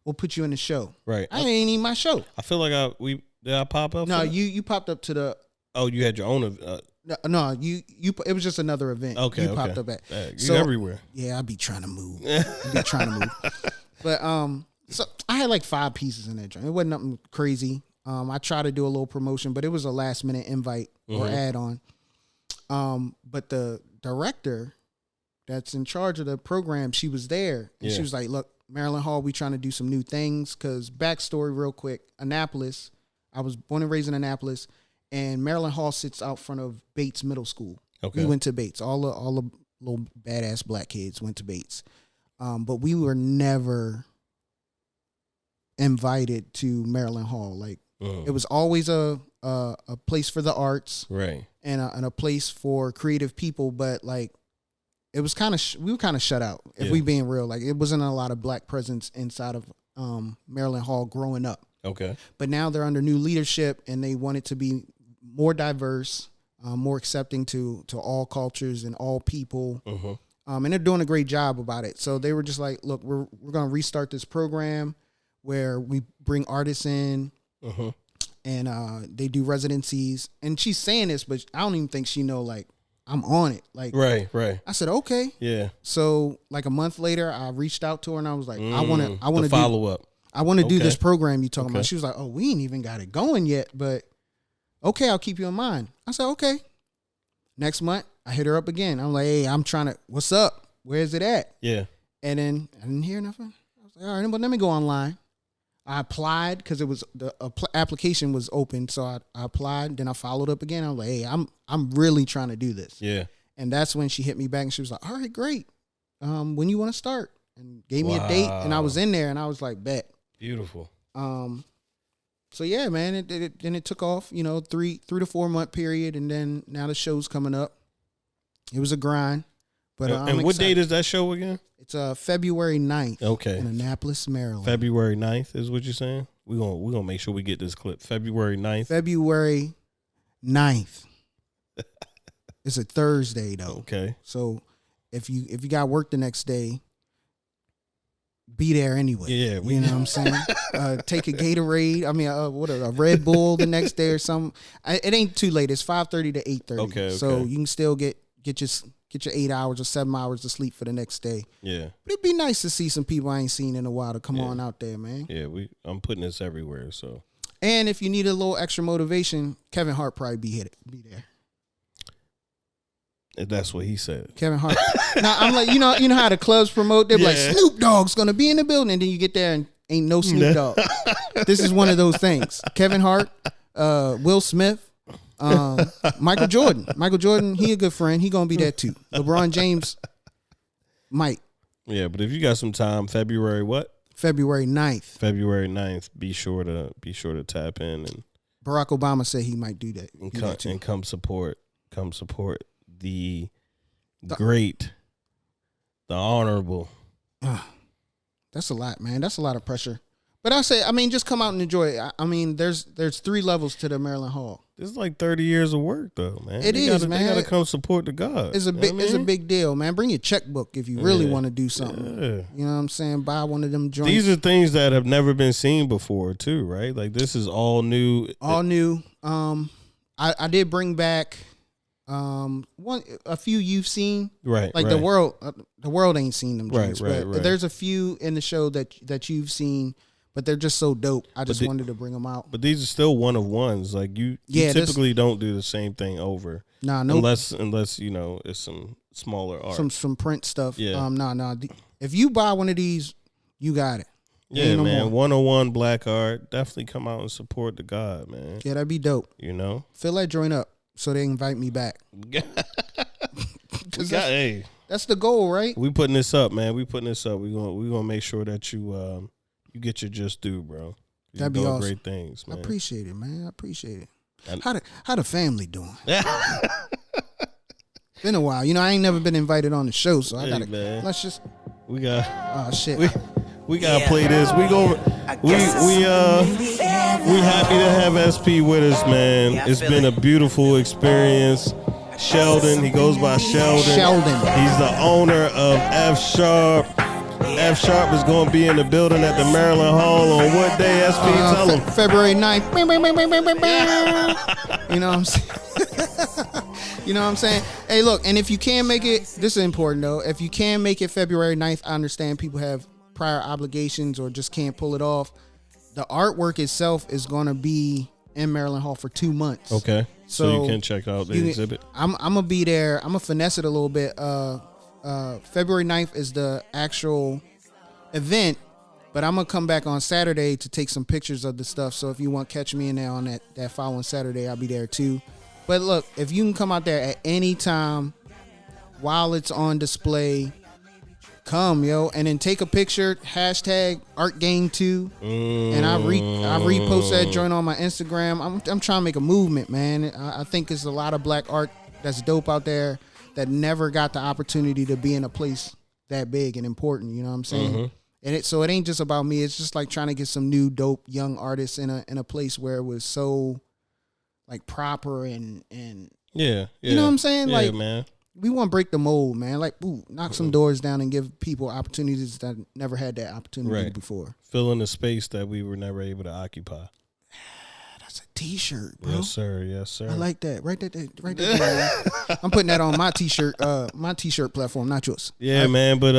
We'll put you in the show." Right. I ain't even my show. I feel like did I pop up? No, you popped up to the. Oh, you had your own. No, you. It was just another event. Okay, you popped up at. You everywhere. Yeah, I be trying to move. But so I had like 5 pieces in that joint. It wasn't nothing crazy. I tried to do a little promotion, but it was a last minute invite or add on. But the director that's in charge of the program, she was there, and she was like, "Look, Maryland Hall, we trying to do some new things." Because backstory, real quick, Annapolis. I was born and raised in Annapolis. And Maryland Hall sits out front of Bates Middle School. Okay. We went to Bates. All the little badass black kids went to Bates. But we were never invited to Maryland Hall. Like it was always a place for the arts. Right. And a place for creative people. But like it was kind of, we were kind of shut out, if we being real. Like it wasn't a lot of black presence inside of Maryland Hall growing up. Okay. But now they're under new leadership and they want it to be more diverse, more accepting to all cultures and all people. And they're doing a great job about it. So they were just like, look, we're going to restart this program where we bring artists in and they do residencies. And she's saying this, but I don't even think she know, like, I'm on it. Like, right. I said, okay. Yeah. So like a month later, I reached out to her and I was like, I want to follow up. I want to do this program you talking about. She was like, oh, we ain't even got it going yet, but okay, I'll keep you in mind. I said, okay. Next month, I hit her up again. I'm like, hey, I'm trying to, what's up? Where's it at? Yeah. And then I didn't hear nothing. I was like, all right, but let me go online. I applied because it was the application was open. So I applied. Then I followed up again. I was like, hey, I'm really trying to do this. Yeah. And that's when she hit me back and she was like, all right, great. When you want to start? And gave me a date and I was in there and I was like, bet. Beautiful. So yeah, man, it took off, you know, 3 to 4 month period, and then now the show's coming up. It was a grind, but and what date is that show again? It's February 9th. Okay, in Annapolis, Maryland. February 9th is what you're saying. We're gonna make sure we get this clip. February 9th. February 9th. It's a Thursday though. Okay. So if you got work the next day, be there anyway. Yeah, you know what I'm saying? Take a Gatorade. I mean, a Red Bull the next day or something. It ain't too late. It's 5:30 to 8:30. Okay. So you can still get your 8 hours or 7 hours of sleep for the next day. Yeah. But it'd be nice to see some people I ain't seen in a while to come on out there, man. Yeah, I'm putting this everywhere. So. And if you need a little extra motivation, Kevin Hart probably be there. That's what he said. Kevin Hart. Now I'm like, you know how the clubs promote. They're like, Snoop Dogg's gonna be in the building, and then you get there and ain't no Snoop Dogg. This is one of those things. Kevin Hart, Will Smith, Michael Jordan. Michael Jordan, he a good friend. He gonna be there too. LeBron James, Mike. Yeah, but if you got some time, February what? February 9th. February 9th. Be sure to tap in, and Barack Obama said he might do that. And come support the great, the honorable. That's a lot, man. That's a lot of pressure. But just come out and enjoy it. There's 3 levels to the Maryland Hall. It's like 30 years of work, though, man. It is, man. They gotta come support the God. It's a big deal, man. Bring your checkbook if you really want to do something. Yeah. You know what I'm saying? Buy one of them joints. These are things that have never been seen before, too, right? Like this is all new. All new. I did bring back a few you've seen, right? Like right. the world ain't seen them joints, right. but there's a few in the show that you've seen. But they're just so dope. I just wanted to bring them out. But these are still one of ones. Like you typically don't do the same thing over. Nah, no. Unless it's some smaller art, some print stuff. Yeah. Nah. If you buy one of these, you got it. Yeah, man. 101 black art. Definitely come out and support the God, man. Yeah, that'd be dope. Fill that joint up so they invite me back. That's the goal, right? We putting this up, man. We gonna make sure that you get your just due, bro. That'd be awesome. Great things, man. I appreciate it, man. I appreciate it. How the family doing? Been a while. I ain't never been invited on the show, so I gotta. Man. Let's just. We got. Oh shit. We gotta play this. We happy to have SP with us, man. It's been a beautiful experience. Sheldon, he goes by Sheldon. He's the owner of F Sharp. F Sharp is going to be in the building at the Maryland Hall on what day, SP? Tell him. February 9th. You know what I'm saying? You know what I'm saying? Hey, look, and if you can't make it, this is important, though. If you can make it February 9th, I understand people have prior obligations or just can't pull it off. The artwork itself is going to be in Maryland Hall for 2 months. Okay. So you can check out the exhibit. I'm going to be there. I'm going to finesse it a little bit. February 9th is the actual event, but I'm gonna come back on Saturday to take some pictures of the stuff. So if you want to catch me in there on that following Saturday, I'll be there too. But look, if you can come out there at any time while it's on display, come, yo, and then take a picture, hashtag ArtGang2, and I repost that joint on my Instagram. I'm trying to make a movement, man. I think there's a lot of black art that's dope out there that never got the opportunity to be in a place that big and important, you know what I'm saying? Mm-hmm. And it ain't just about me. It's just like trying to get some new dope young artists in a place where it was so like proper and yeah. You know what I'm saying? Yeah, like, man. We want to break the mold, man. Like, knock some doors down and give people opportunities that never had that opportunity before. Fill in the space that we were never able to occupy. That's a T-shirt, bro. Yes, sir. Yes, sir. I like that. Right there. I'm putting that on my T-shirt, platform, not yours. Yeah, man. But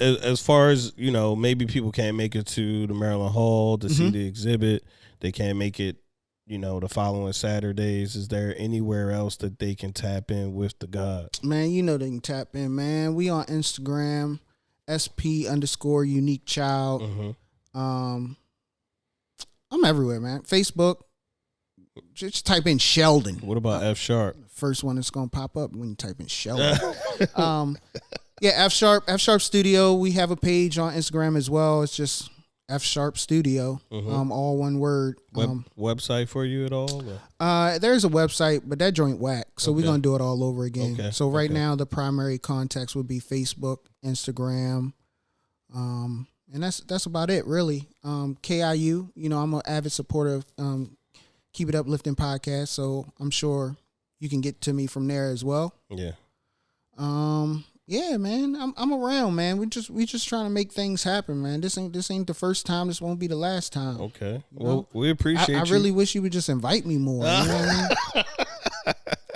as far as maybe people can't make it to the Maryland Hall to see the exhibit. They can't make it, the following Saturdays. Is there anywhere else that they can tap in with the God? Man, they can tap in, man. We on Instagram, SP_UniqueChild. I'm everywhere, man. Facebook. Just type in Sheldon. What about F Sharp? First one that's gonna pop up when you type in Sheldon. F Sharp Studio. We have a page on Instagram as well. It's just F Sharp Studio. All one word. Website for you at all? There's a website, but that joint whack. So we're gonna do it all over again. Okay. So right now the primary contacts would be Facebook, Instagram, and that's about it really. KIU. I'm an avid supporter of Keep It Uplifting podcast, so I'm sure you can get to me from there as well. Yeah. Yeah, man. I'm around, man. We just trying to make things happen, man. This ain't the first time. This won't be the last time. Okay. Well, we appreciate you. I really wish you would just invite me more. You know what I mean?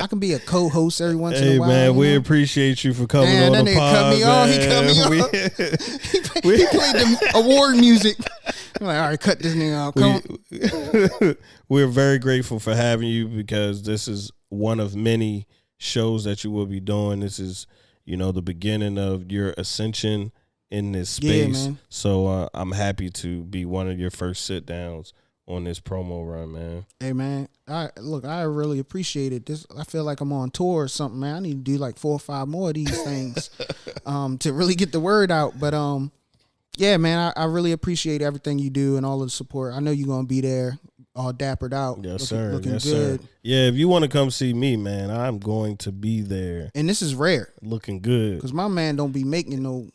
I can be a co-host every once in a while. Hey, man, we appreciate you for coming on the pod. He cut me off. He played the award music. I'm like, all right, cut this nigga off. We're very grateful for having you because this is one of many shows that you will be doing. This is, the beginning of your ascension in this space. Yeah, man. So I'm happy to be one of your first sit downs on this promo run, man. Hey, man, I really appreciate it. I feel like I'm on tour or something, man. I need to do like 4 or 5 more of these things to really get the word out. But yeah, man, I really appreciate everything you do and all of the support. I know you're gonna be there, all dappered out, looking yes, good. Sir. Yeah, if you want to come see me, man, I'm going to be there. And this is rare, looking good, because my man don't be making no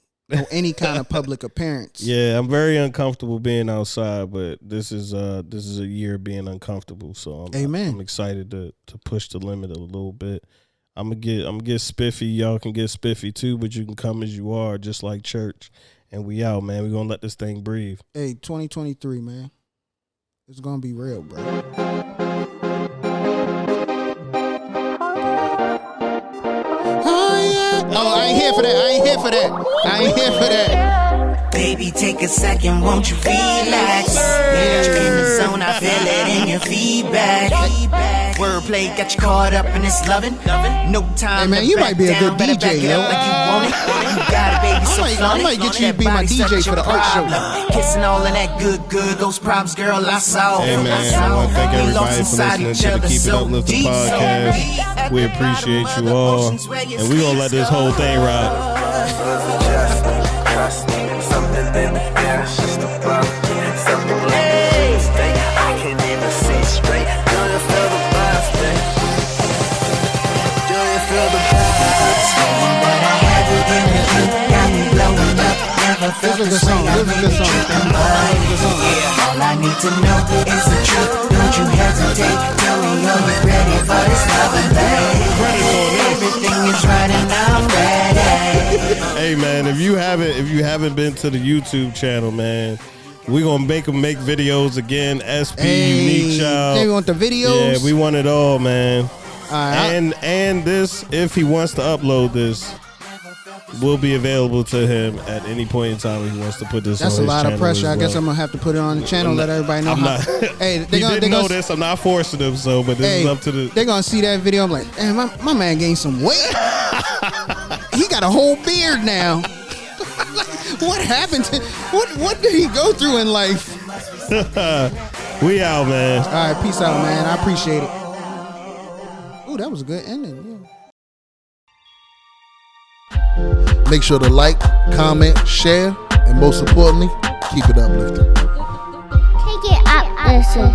any kind of public appearance. Yeah, I'm very uncomfortable being outside, but this is a year of being uncomfortable. So I'm excited to push the limit a little bit. I'm gonna get spiffy. Y'all can get spiffy too, but you can come as you are, just like church. And we out, man. We gonna let this thing breathe. Hey, 2023, man. It's gonna be real, bro. Oh, I ain't here for that. Baby, take a second, won't you relax? You're in the zone, I feel it in your feedback. Wordplay got you caught up in this loving. No time. Hey, man, you might be a good DJ, yo. Like you want it. You got it, baby, so I might get you to be my DJ for the art show. Kissing all of that good, those problems, girl, I saw. Hey, man, I want to thank everybody for listening to the Keep It Uplifting podcast. We appreciate you all. And we gonna let this whole thing rock. Something in the air, it's just a bump. Something like a mistake, I can't even see straight. Do you feel the vibes, babe? Do you feel the vibes? But I have it in the truth, got me blowing up. Never felt the same. Yeah, all I need to know is the truth. Don't you hesitate. Tell me, are you ready for this loving, babe? Everything is right and I'm ready. Hey, man, if you haven't been to the YouTube channel, man, we gonna make videos again. UniqueChild. They want the videos. Yeah, we want it all, man. And this, if he wants to upload this, will be available to him at any point in time if he wants to put this. That's on a lot his of pressure. well. I guess I'm gonna have to put it on the channel. Let everybody know. Hey, they didn't know this. I'm not forcing them, but this is up to the. They're gonna see that video. I'm like, damn, my man gained some weight. He got a whole beard now. What happened to what did he go through in life? We out, man. All right, peace out, man. I appreciate it. Ooh, that was a good ending. Yeah. Make sure to like, comment, share, and most importantly, keep it uplifting. Take it up, listen.